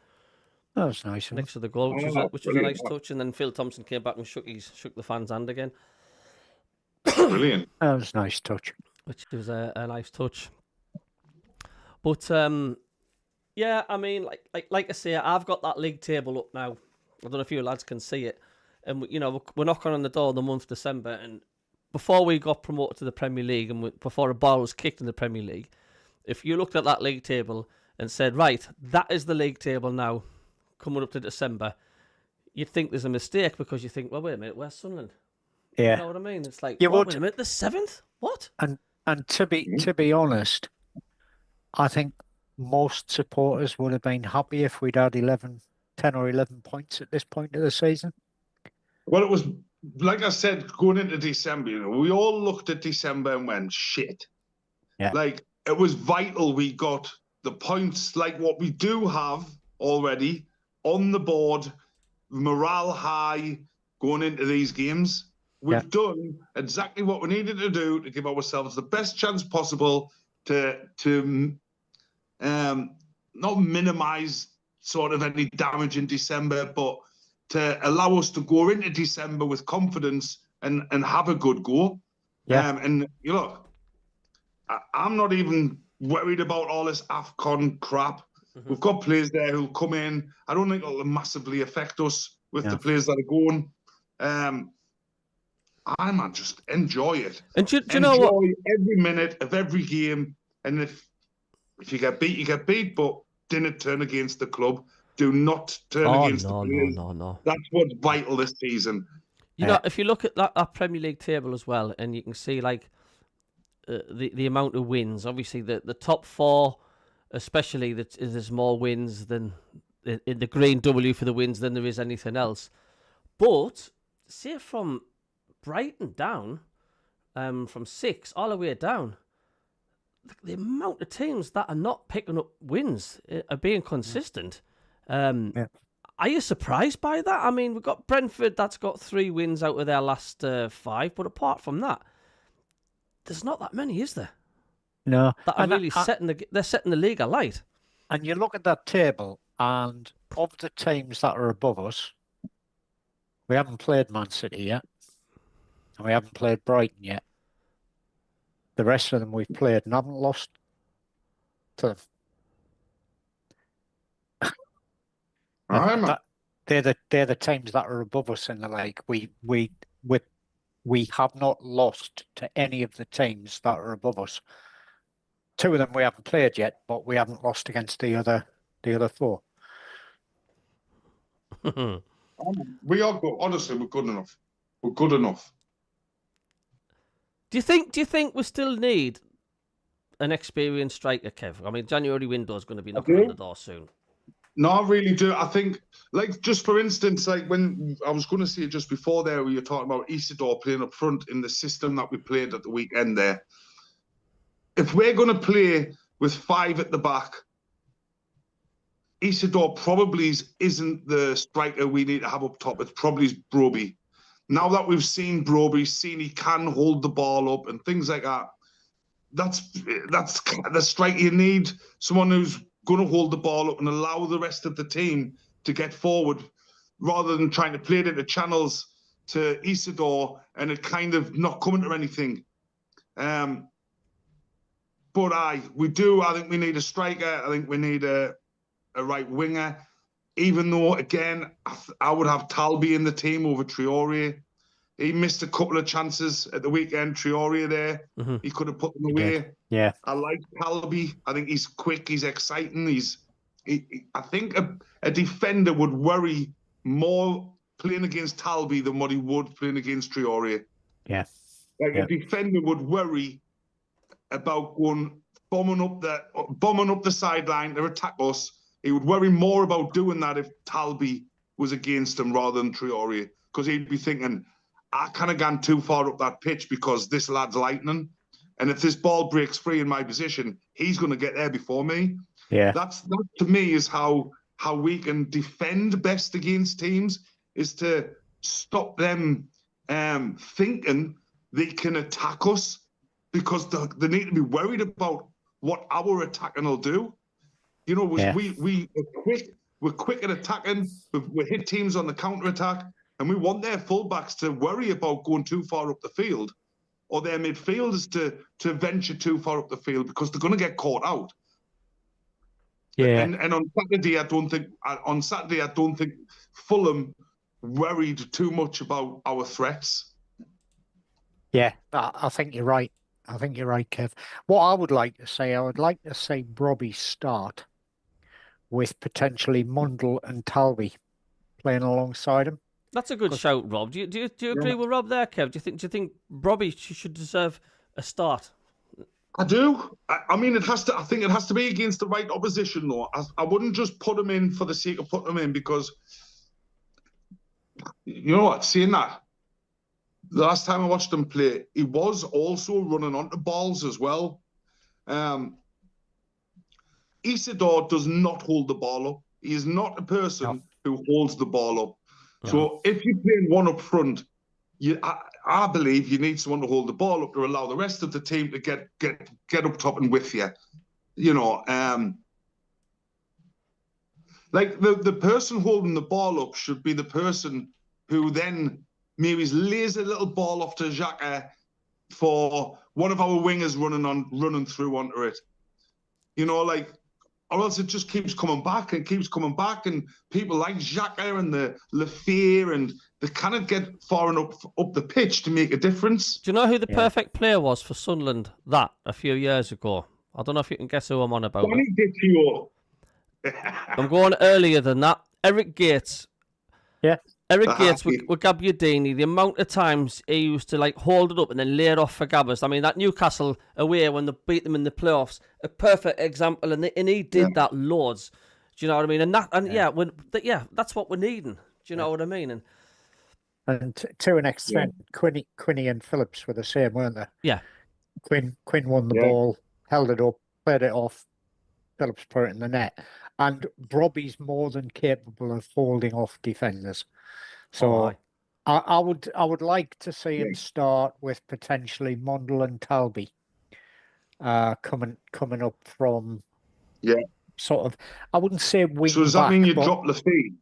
that was nice next to the goal, which was a nice touch. And then Phil Thompson came back and shook the fan's hand again. Brilliant. That was a nice touch. Which was a nice touch. But yeah, I mean, like I say, I've got that league table up now. I don't know if you lads can see it, and we're knocking on the door of the month of December, and before we got promoted to the Premier League, and before a ball was kicked in the Premier League, if you looked at that league table and said, right, that is the league table now, coming up to December, you'd think there's a mistake, because you think, well, wait a minute, where's Sunderland? Yeah. You know what I mean? It's like, wait a minute, the 7th? What? And to be honest, I think most supporters would have been happy if we'd had 10 or 11 points at this point of the season. Well, it was, like I said, going into December, we all looked at December and went, shit. Yeah. Like, it was vital we got the points, like what we do have already on the board, morale high going into these games. We've done exactly what we needed to do to give ourselves the best chance possible to not minimise sort of any damage in December, but to allow us to go into December with confidence and have a good go. Yeah. And you look, I'm not even worried about all this AFCON crap. Mm-hmm. We've got players there who'll come in. I don't think it'll massively affect us with the players that are going. I might just enjoy it. And do you know what? Enjoy every minute of every game. And if you get beat, you get beat. But didn't turn against the club. Do not turn against the players. No. That's what's vital this season. You know, if you look at that Premier League table as well, and you can see like the amount of wins. Obviously, the top 4 especially that there's more wins than in the green W for the wins than there is anything else. But say from Brighton down, from 6 all the way down, the amount of teams that are not picking up wins are being consistent. Are you surprised by that? I mean, we've got Brentford that's got 3 wins out of their last 5, but apart from that, there's not that many, is there? No, That are really setting the league alight. And you look at that table, and of the teams that are above us, we haven't played Man City yet, and we haven't played Brighton yet. The rest of them we've played and haven't lost to them. They're the teams that are above us in the league. We have not lost to any of the teams that are above us. 2 of them we haven't played yet, but we haven't lost against the other 4. We are good. Honestly, we're good enough. We're good enough. Do you think we still need an experienced striker, Kev? I mean, January window is going to be knocking on the door soon. No, I really do. I think, like, just for instance, like when I was going to say just before there, where you're talking about Isidore playing up front in the system that we played at the weekend there. If we're going to play with 5 at the back, Isidore probably isn't the striker we need to have up top. It's probably Broby. Now that we've seen Broby, seen he can hold the ball up and things like that, that's the striker you need. Someone who's going to hold the ball up and allow the rest of the team to get forward, rather than trying to play it into channels to Isidore and it kind of not coming to anything. But we do. I think we need a striker. I think we need a right winger. Even though, again, I would have Talby in the team over Traore. He missed a couple of chances at the weekend, Traore there. Mm-hmm. He could have put them away. Yeah. I like Talby. I think he's quick. He's exciting. I think a defender would worry more playing against Talby than what he would playing against Traore. Yeah. A defender would worry about going bombing up the sideline to attack us. He would worry more about doing that if Talby was against him rather than Traore, because he'd be thinking, I kind of gone too far up that pitch because this lad's lightning, and if this ball breaks free in my position, he's going to get there before me. Yeah, that to me is how we can defend best against teams, is to stop them thinking they can attack us, because they need to be worried about what our attacking will do. You know, we're quick at attacking. We hit teams on the counter attack, and we want their fullbacks to worry about going too far up the field, or their midfielders to venture too far up the field, because they're going to get caught out. Yeah. And on Saturday, I don't think Fulham worried too much about our threats. Yeah, I think you're right. I think you're right, Kev. What I would like to say, Broby start with potentially Mundle and Talby playing alongside him. That's a good shout, Rob. Do you agree with Rob there, Kev? Do you think Broby should deserve a start? I do. I mean, I think it has to be against the right opposition, though. I wouldn't just put him in for the sake of putting him in, because you know what? Seeing that, the last time I watched him play, he was also running onto balls as well. Isidore does not hold the ball up. He is not a person who holds the ball up. No. So if you're playing one up front, I believe you need someone to hold the ball up to allow the rest of the team to get up top and with you. You know, like the person holding the ball up should be the person who then maybe lays a little ball off to Xhaka for one of our wingers running through onto it. You know, like, or else it just keeps coming back, and people like Xhaka and the Lefebvre, and they cannot get far enough up the pitch to make a difference. Do you know who the perfect player was for Sunderland a few years ago? I don't know if you can guess who I'm on about. I'm going earlier than that. Eric Gates. Yeah. Eric Gates with Gabbiadini, the amount of times he used to like hold it up and then lay it off for Gabbers. I mean, that Newcastle away when they beat them in the playoffs, a perfect example, and he did that loads. Do you know what I mean? And that's what we're needing. Do you know what I mean? And to an extent, Quinny and Phillips were the same, weren't they? Yeah. Quinn won the ball, held it up, played it off. Phillips put it in the net, and Robbie's more than capable of holding off defenders. So I would like to see him start with potentially Mondle and Talby coming up from sort of, I wouldn't say wing back. So does that mean you drop Lafay?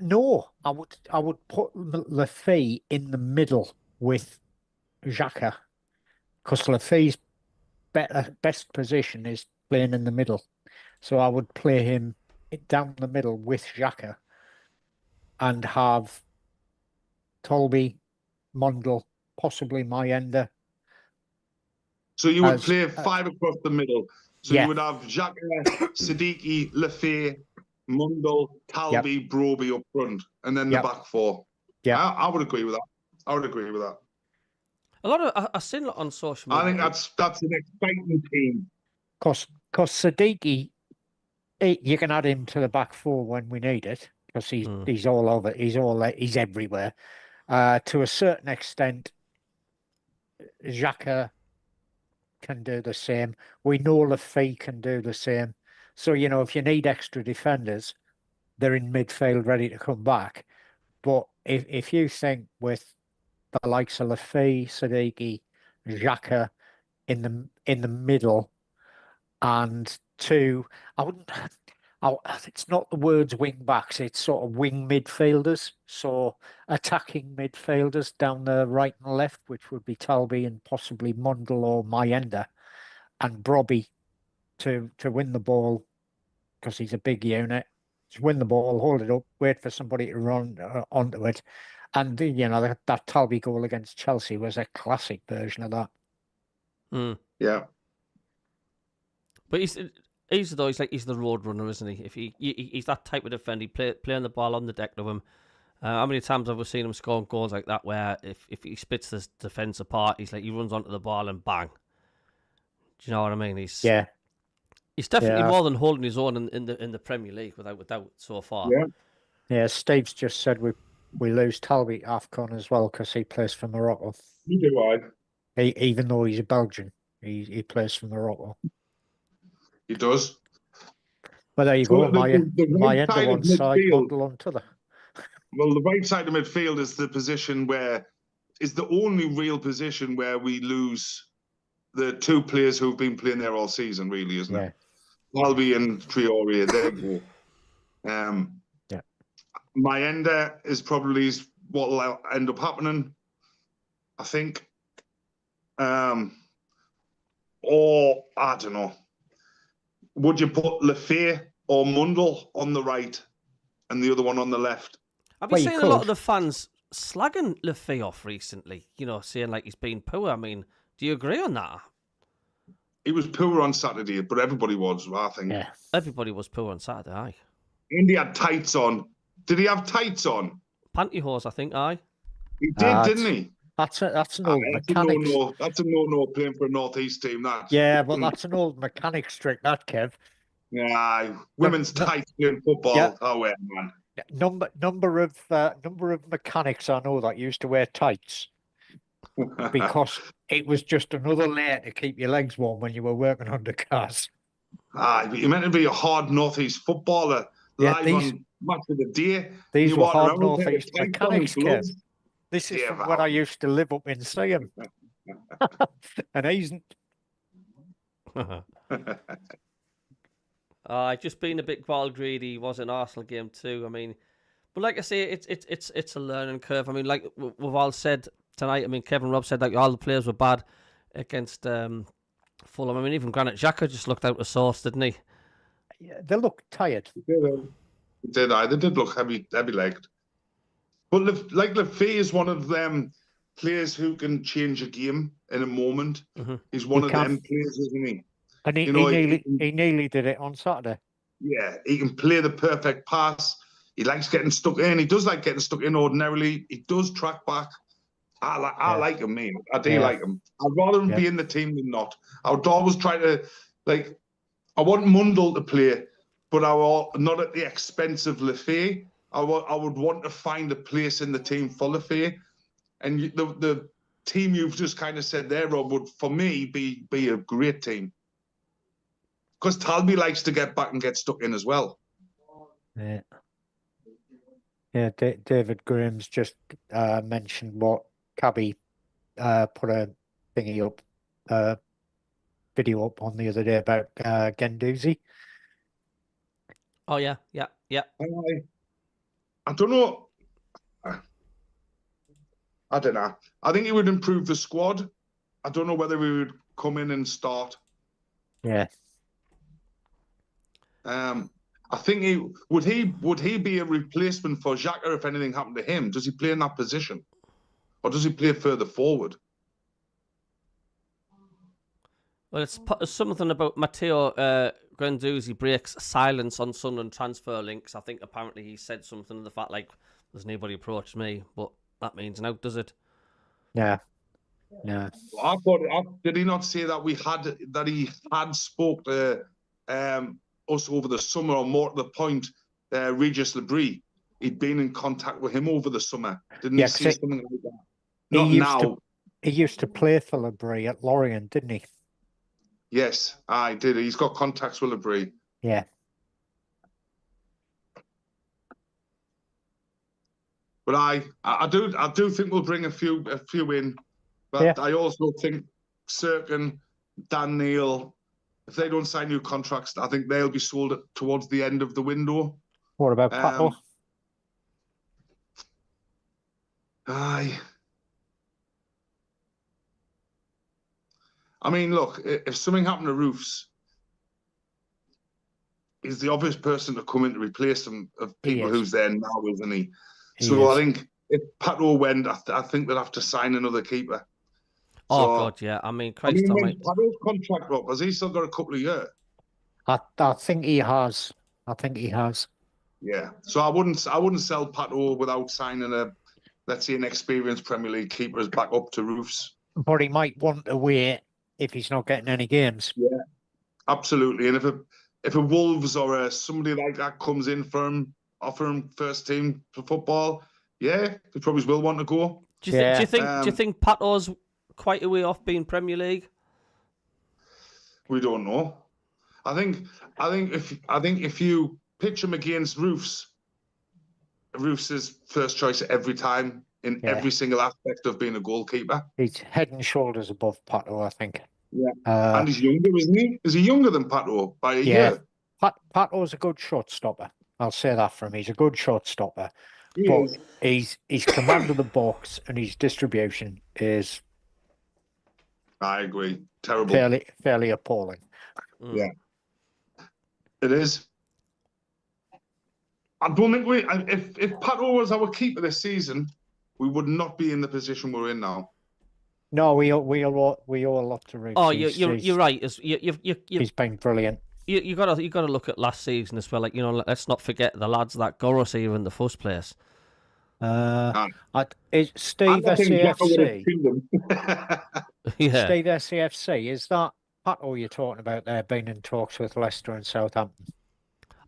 No, I would put Lafay in the middle with Xhaka, because Lafay's best position is playing in the middle. So I would play him down the middle with Xhaka and have Tolby, Mondle, possibly Mayenda. So you would play 5 across the middle. So you would have Xhaka, Siddiqui, Lafay, Mundell, Talby, Broby up front, and then the back 4. Yeah, I would agree with that. A lot of I've seen it on social media. I think that's an exciting team. Because Siddiqui, you can add him to the back 4 when we need it, because he's all over. He's everywhere. To a certain extent, Xhaka can do the same. We know Lafay can do the same. So, if you need extra defenders, they're in midfield ready to come back. But if you think with the likes of Lafay, Siddiqui, Xhaka in the middle, and 2, it's not the words wing backs, it's sort of wing midfielders. So attacking midfielders down the right and left, which would be Talby and possibly Mundell or Mayenda, and Broby to win the ball, because he's a big unit. Just win the ball, hold it up, wait for somebody to run onto it. And, that Talby goal against Chelsea was a classic version of that. Yeah. But he's the road runner, isn't he? If he's that type of defender, playing the ball on the deck of him. How many times have we seen him scoring goals like that, where if he splits the defence apart, he runs onto the ball and bang. Do you know what I mean? He's definitely more than holding his own in the Premier League without so far. Yeah. Steve's just said we lose Talby AFCON as well, because he plays for Morocco. You do, even though he's a Belgian, he plays for Morocco. He does. Well, there you go. My end of one side, Mondle on t'other. Well, the right side of midfield is the position is the only real position where we lose the 2 players who've been playing there all season, really, isn't it? Talby and Traore, there you go. Mayenda is probably what will end up happening, I think. Or, I don't know. Would you put Lafay or Mundell on the right and the other one on the left? I've been seeing a lot of the fans slagging Lafay off recently, saying like he's been poor. I mean, do you agree on that? He was poor on Saturday, but everybody was, I think. Yeah. Everybody was poor on Saturday, aye. And he had tights on. Did he have tights on? Pantyhose, I think, aye. He did, didn't he? That's an old mechanics. That's a no-no playing for a North-East team, that. Yeah, but that's an old mechanics trick, that, Kev. Yeah, women's tights playing football. Yeah. Oh, well, man. Number of mechanics I know that used to wear tights because it was just another layer to keep your legs warm when you were working on the cars. But you're meant to be a hard North-East footballer live on Match of the Day. These were hard North-East mechanics, Kev. This is from when I used to live up in Seaham. And he's... just being a bit ball greedy was an Arsenal game too. I mean, but like I say, it's a learning curve. I mean, like we've all said tonight. I mean, Kevin Robb said that all the players were bad against Fulham. I mean, even Granit Xhaka just looked out of sorts, didn't he? Yeah, they looked tired. They did look heavy-legged. But Lafay is one of them players who can change a game in a moment. Mm-hmm. He's one of them players, isn't he? And he nearly did it on Saturday. Yeah, he can play the perfect pass. he likes getting stuck in. He does like getting stuck in ordinarily. He does track back. I like him, mate. I do like him. I'd rather him be in the team than not. I would always try to, like, I want Mundell to play, but not at the expense of Lefay. I would want to find a place in the team for Lefay. And the team you've just kind of said there, Rob, would, for me, be a great team. Because Talby likes to get back and get stuck in as well. Yeah. Yeah, David Graham's just mentioned what Cabby put a thingy up, video up on the other day about Gendouzi. Oh yeah. I don't know. I don't know. I think he would improve the squad. I don't know whether he would come in and start. Yeah. I think would he be a replacement for Xhaka if anything happened to him? Does he play in that position, or does he play further forward? Well, it's something about Matteo Guendouzi breaks silence on Sunderland transfer links. I think apparently he said something to the fact like, "There's nobody approached me," but that means no, does it? Yeah. No. I thought, did he not say that he had spoke to us over the summer, or more to the point, Regis Labrie? He'd been in contact with him over the summer. Didn't he say something like that? Not now. He used to play for Labrie at Lorient, didn't he? Yes, I did. He's got contacts with Labrie. Yeah. But I do think we'll bring a few in. But I also think Cirkin, Dan Neil, if they don't sign new contracts, I think they'll be sold towards the end of the window. What about Pato? Aye. I mean, look, if something happened to Roofs, he's the obvious person to come in to replace him of people who's there now, isn't he? I think if Pato went, I think they'd have to sign another keeper. Oh, God, yeah. I mean, Christ, Pato's contract up, has he still got a couple of years? I think he has. Yeah. So I wouldn't sell Pato without signing let's say, an experienced Premier League keeper as back up to Roofs. But he might want to wait if he's not getting any games. Yeah, absolutely. And if a Wolves or somebody like that comes in for him, offer him first team for football, yeah, he probably will want to go. Do you think Pato's quite a way off being Premier League? We don't know. I think if you pitch him against Roofs is first choice every time in every single aspect of being a goalkeeper. He's head and shoulders above Pato, I think. Yeah, and he's younger, isn't he? Is he younger than Pato by a year? Pato's a good shot stopper. I'll say that for him. He's a good shot stopper. He's command of the box, and his distribution is, I agree, terrible. Fairly appalling. Yeah, it is. I don't think if Pato was our keeper this season, we would not be in the position we're in now. No, we owe a lot to Roofs. Oh, you're right. He's been brilliant. You got to look at last season as well. Like, let's not forget the lads that got us here in the first place. Steve SCFC. Yeah. Steve SCFC, is that Pato you're talking about there being in talks with Leicester and Southampton?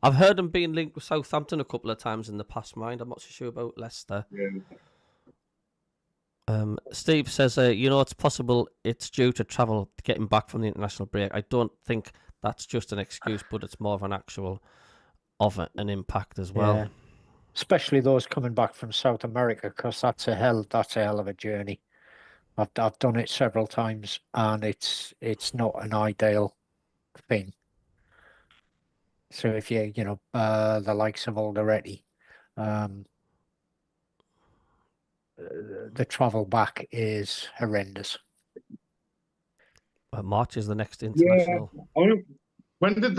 I've heard him being linked with Southampton a couple of times in the past, mind. I'm not so sure about Leicester. Yeah. Steve says, it's possible it's due to travel getting back from the international break. I don't think that's just an excuse, but it's more of an actual an impact as well. Yeah. Especially those coming back from South America, because that's a hell of a journey. I've done it several times, and it's not an ideal thing. So if you the likes of Alderete, the travel back is horrendous. March is the next international. Yeah. When did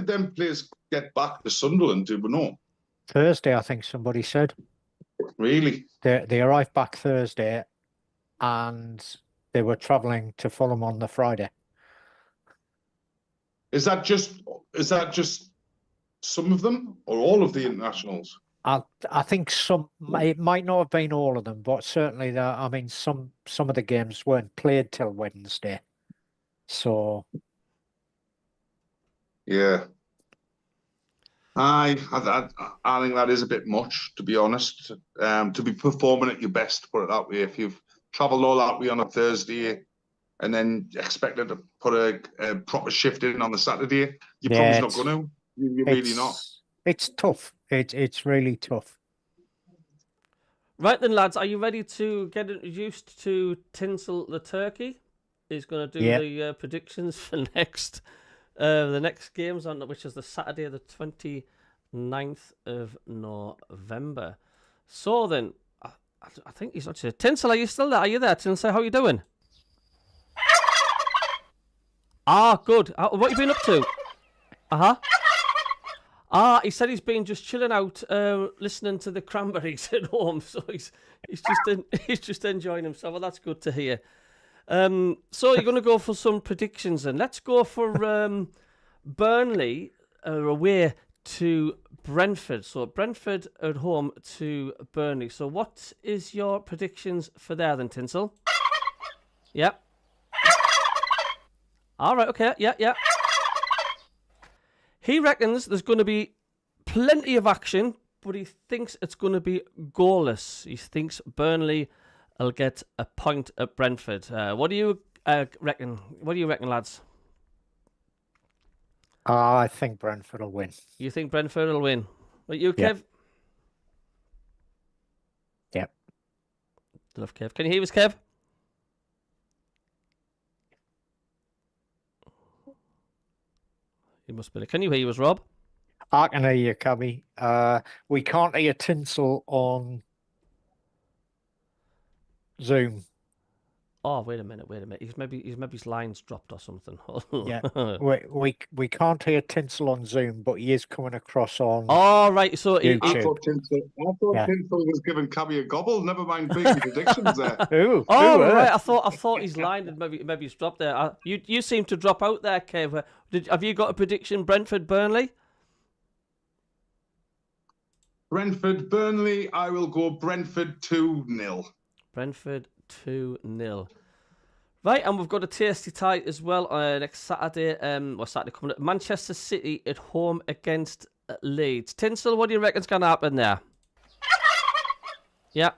them players get back to Sunderland? Do we know? Thursday, I think somebody said. Really? They arrived back Thursday, and they were travelling to Fulham on the Friday. Is that just Some of them or all of the internationals? I think it might not have been all of them, but certainly some of the games weren't played till Wednesday. So Yeah. I think that is a bit much, to be honest. To be performing at your best, put it that way. If you've travelled all that way on a Thursday and then expected to put a proper shift in on the Saturday, you're probably not going to. You're really not. It's tough. It's really tough. Right then, lads, are you ready to get introduced to Tinsel the Turkey? He's going to do the predictions for the next games, which is the Saturday, the 29th of November. So then, I think he's actually... Tinsel, are you still there? Are you there, Tinsel? How are you doing? Good. What have you been up to? He said he's been just chilling out, listening to the Cranberries at home. So he's just enjoying himself. Well, that's good to hear. So you're going to go for some predictions then. Let's go for Burnley away to Brentford. So Brentford at home to Burnley. So what is your predictions for there then, Tinsel? Yep. All right, okay, yeah. He reckons there's going to be plenty of action, but he thinks it's going to be goalless. He thinks Burnley will get a point at Brentford. What do you reckon? What do you reckon, lads? I think Brentford will win. You think Brentford will win? What you, Kev? Yep. Love Kev. Can you hear us, Kev? You must be. Can you hear us, Rob? I can hear you, Cubby. We can't hear Tinsel on Zoom. Oh, wait a minute. He's maybe his line's dropped or something. Yeah, we can't hear Tinsel on Zoom, but he is coming across on. Oh, right. So I thought Tinsel was giving Cabby a gobble. Never mind big predictions there. Right. I thought his line had maybe he's dropped there. You seem to drop out there, Kev. Have you got a prediction? Brentford, Burnley. Brentford, Burnley. I will go Brentford 2-0. Brentford 2-0. Right, and we've got a tasty tie as well next Saturday. Saturday coming up. Manchester City at home against Leeds. Tinsel, what do you reckon's going to happen there? Yeah.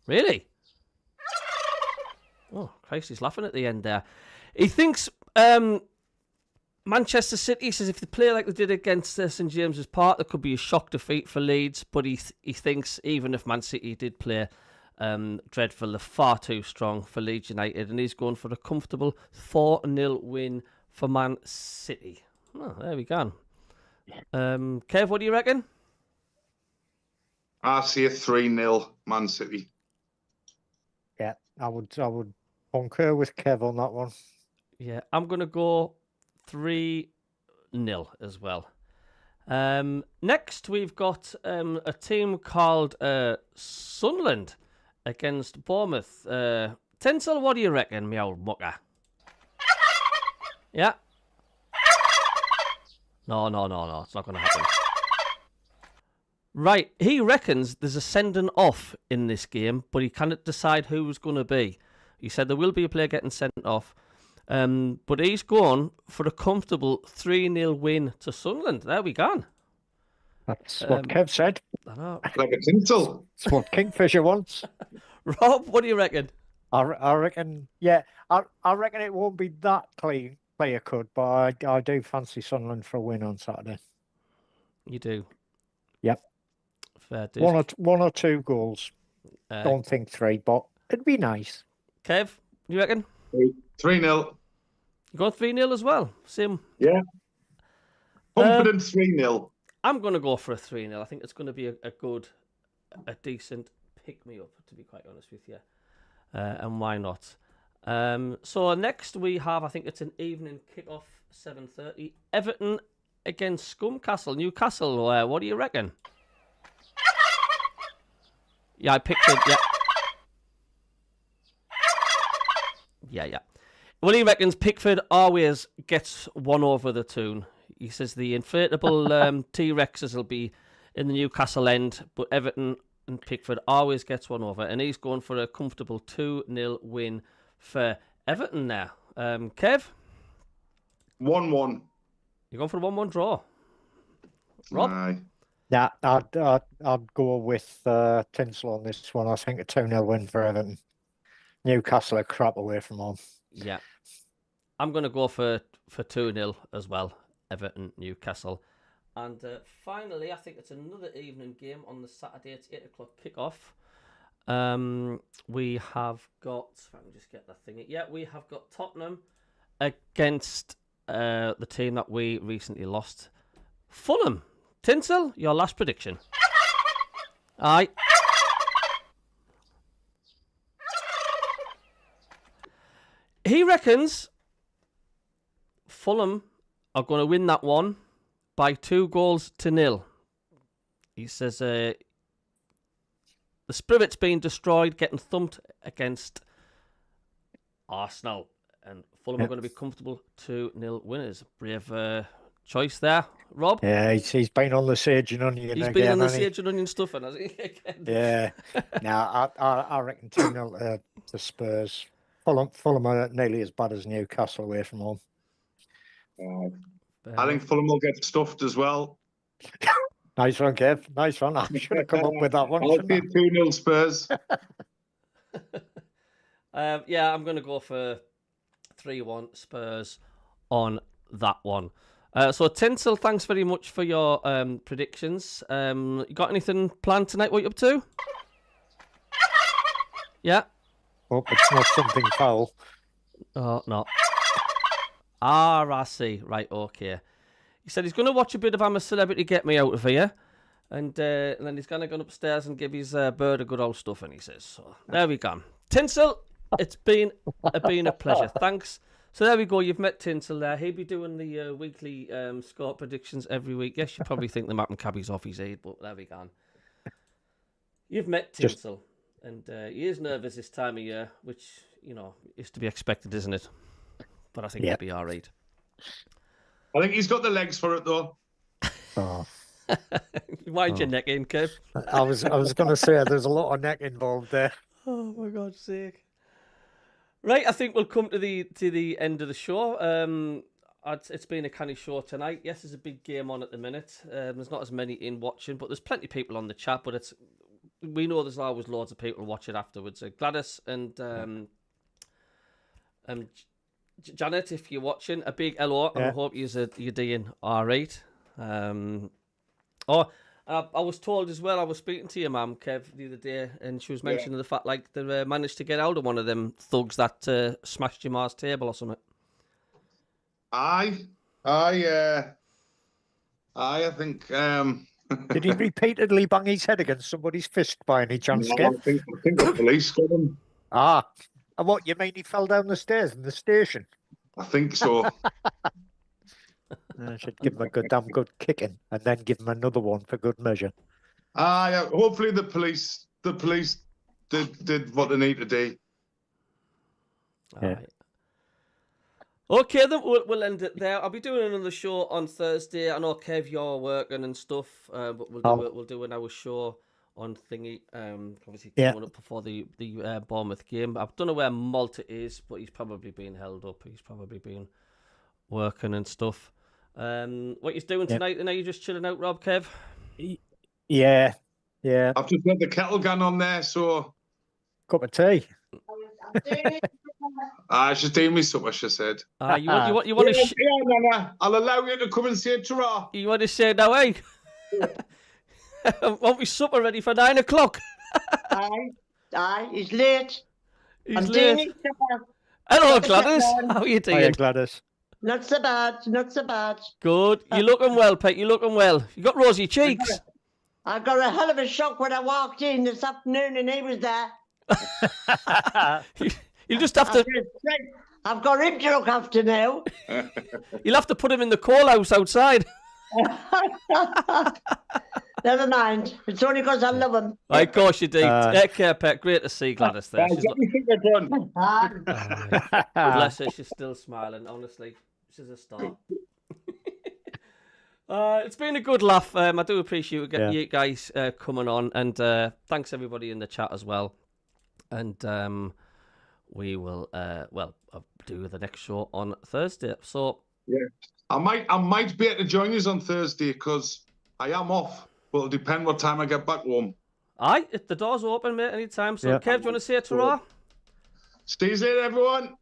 Really? Oh, Christ, he's laughing at the end there. He thinks Manchester City, says if they play like they did against St James's Park, there could be a shock defeat for Leeds. But he thinks even if Man City did play dreadful, they're far too strong for Leeds United, and he's going for a comfortable 4-0 win for Man City. Oh, there we go. Kev, what do you reckon? I see a 3-0 Man City. Yeah, I would concur with Kev on that one. Yeah, I'm going to go 3-0 as well. Next, we've got a team called Sunderland against Bournemouth. Tinsel, what do you reckon, me old mucker? Yeah? No, it's not going to happen. Right, he reckons there's a sending off in this game, but he cannot decide who it's going to be. He said there will be a player getting sent off. But he's gone for a comfortable 3-0 win to Sunderland. There we go. That's what Kev said. I know. Like a Tinsel. That's what Kingfisher wants. Rob, what do you reckon? I reckon, yeah, I reckon it won't be that clear cut, but I do fancy Sunderland for a win on Saturday. You do? Yep. Fair dues. One or two goals. Don't think 3, but it'd be nice. Kev, you reckon? 3-0. You going 3-0 as well? Same. Yeah. Confident 3-0. I'm going to go for a 3-0. I think it's going to be a decent pick-me-up, to be quite honest with you. And why not? So next we have, I think it's an evening kick-off, 7:30. Everton against Scumcastle. Newcastle, what do you reckon? Yeah, I picked it, yeah. Yeah. Well, he reckons Pickford always gets one over the tune. He says the inflatable T-Rexes will be in the Newcastle end, but Everton and Pickford always gets one over, and he's going for a comfortable 2-0 win for Everton now. Kev? 1-1. You're going for a 1-1 draw. Rob? Aye. Yeah, I'd go with Tinsel on this one. I think a 2-0 win for Everton. Newcastle are crap away from home. Yeah. I'm going to go for 2-0 as well. Everton, Newcastle. And finally, I think it's another evening game on the Saturday. It's 8 o'clock kickoff. We have got... Let me just get that thing. Yeah, we have got Tottenham against the team that we recently lost. Fulham. Tinsel, your last prediction. Aye. He reckons Fulham are going to win that one by 2-0. He says the spirit's been destroyed, getting thumped against Arsenal. And Fulham are going to be comfortable 2-0 winners. Brave choice there, Rob. Yeah, he's been on the sage and onion. He's again, been on the hasn't he? sage and onion stuffing, has he? Yeah. Now I reckon 2-0 to Spurs. Fulham are nearly as bad as Newcastle away from home. I think Fulham will get stuffed as well. Nice one, Kev. Nice one. I should have come up with that one. I'll see 2-0 Spurs. Yeah, I'm going to go for 3-1 Spurs on that one. So, Tinsel, thanks very much for your predictions. You got anything planned tonight? What you up to? Yeah? Hope it's not something foul. Oh, no. I see. Right, okay. He said he's going to watch a bit of I'm a Celebrity, Get Me Out of Here. And then he's going to go upstairs and give his bird a good old stuff, and he says. So, there we go. Tinsel, it's been a pleasure. Thanks. So there we go. You've met Tinsel there. He'll be doing the weekly score predictions every week. Yes, you probably think the Mac and Cabby's off his head, but there we go. You've met Tinsel, and he is nervous this time of year, which, you know, is to be expected, isn't it? But I think he'll be all right. I think he's got the legs for it, though. Oh. Wind your neck in, Kev. I was going to say there's a lot of neck involved there. Oh, for God's sake. Right, I think we'll come to the end of the show. It's been a canny show tonight. Yes, there's a big game on at the minute. There's not as many in watching, but there's plenty of people on the chat. But we know there's always loads of people watching afterwards. Gladys and Janet, if you're watching, a big hello. And I hope you're doing all right. I was told as well, I was speaking to your mum, Kev, the other day, and she was mentioning the fact like they managed to get out of one of them thugs that smashed your ma's table or something. I think. Did he repeatedly bang his head against somebody's fist by any chance, No, Kev? I think the police got him. Ah, and what, you mean he fell down the stairs in the station? I think so. I should give him a damn good kicking and then give him another one for good measure. Hopefully the police did what they need to do. All right. Okay, then we'll end it there. I'll be doing another show on Thursday. I know, Kev, you're working and stuff, but we'll do an hour show on thingy. Obviously coming up before the Bournemouth game. I don't know where Malta is, but he's probably been held up. He's probably been working and stuff. What you doing tonight? And are you just chilling out, Rob, Kev? Yeah. I've just got the kettle gun on there, so Cup of tea. she's doing me something, she said. You want to? Nana, I'll allow you to come and say ta-ra. You want to say now, eh? Won't we supper ready for 9 o'clock? Aye, he's late. He's late. Hello, Gladys. How are you doing? Hiya, Gladys. Not so bad. Good. You're looking well, Pete. You're looking well. You got rosy cheeks. I got a hell of a shock when I walked in this afternoon and he was there. You'll just have to. I've got him to look after now. You'll have to put him in the call house outside. Never mind. It's only because I love him. Of course you do. Take care, Pet. Great to see Gladys there. Bless her. She's still smiling. Honestly, she's a star. It's been a good laugh. I do appreciate Yeah. you guys coming on, and thanks everybody in the chat as well. And we will I'll do the next show on Thursday. So yeah, I might be able to join you on Thursday because I am off. But it'll depend what time I get back home. aye, the door's open, mate, anytime. So Yeah. Kev, do you want to say ta-ra? Stay safe, everyone.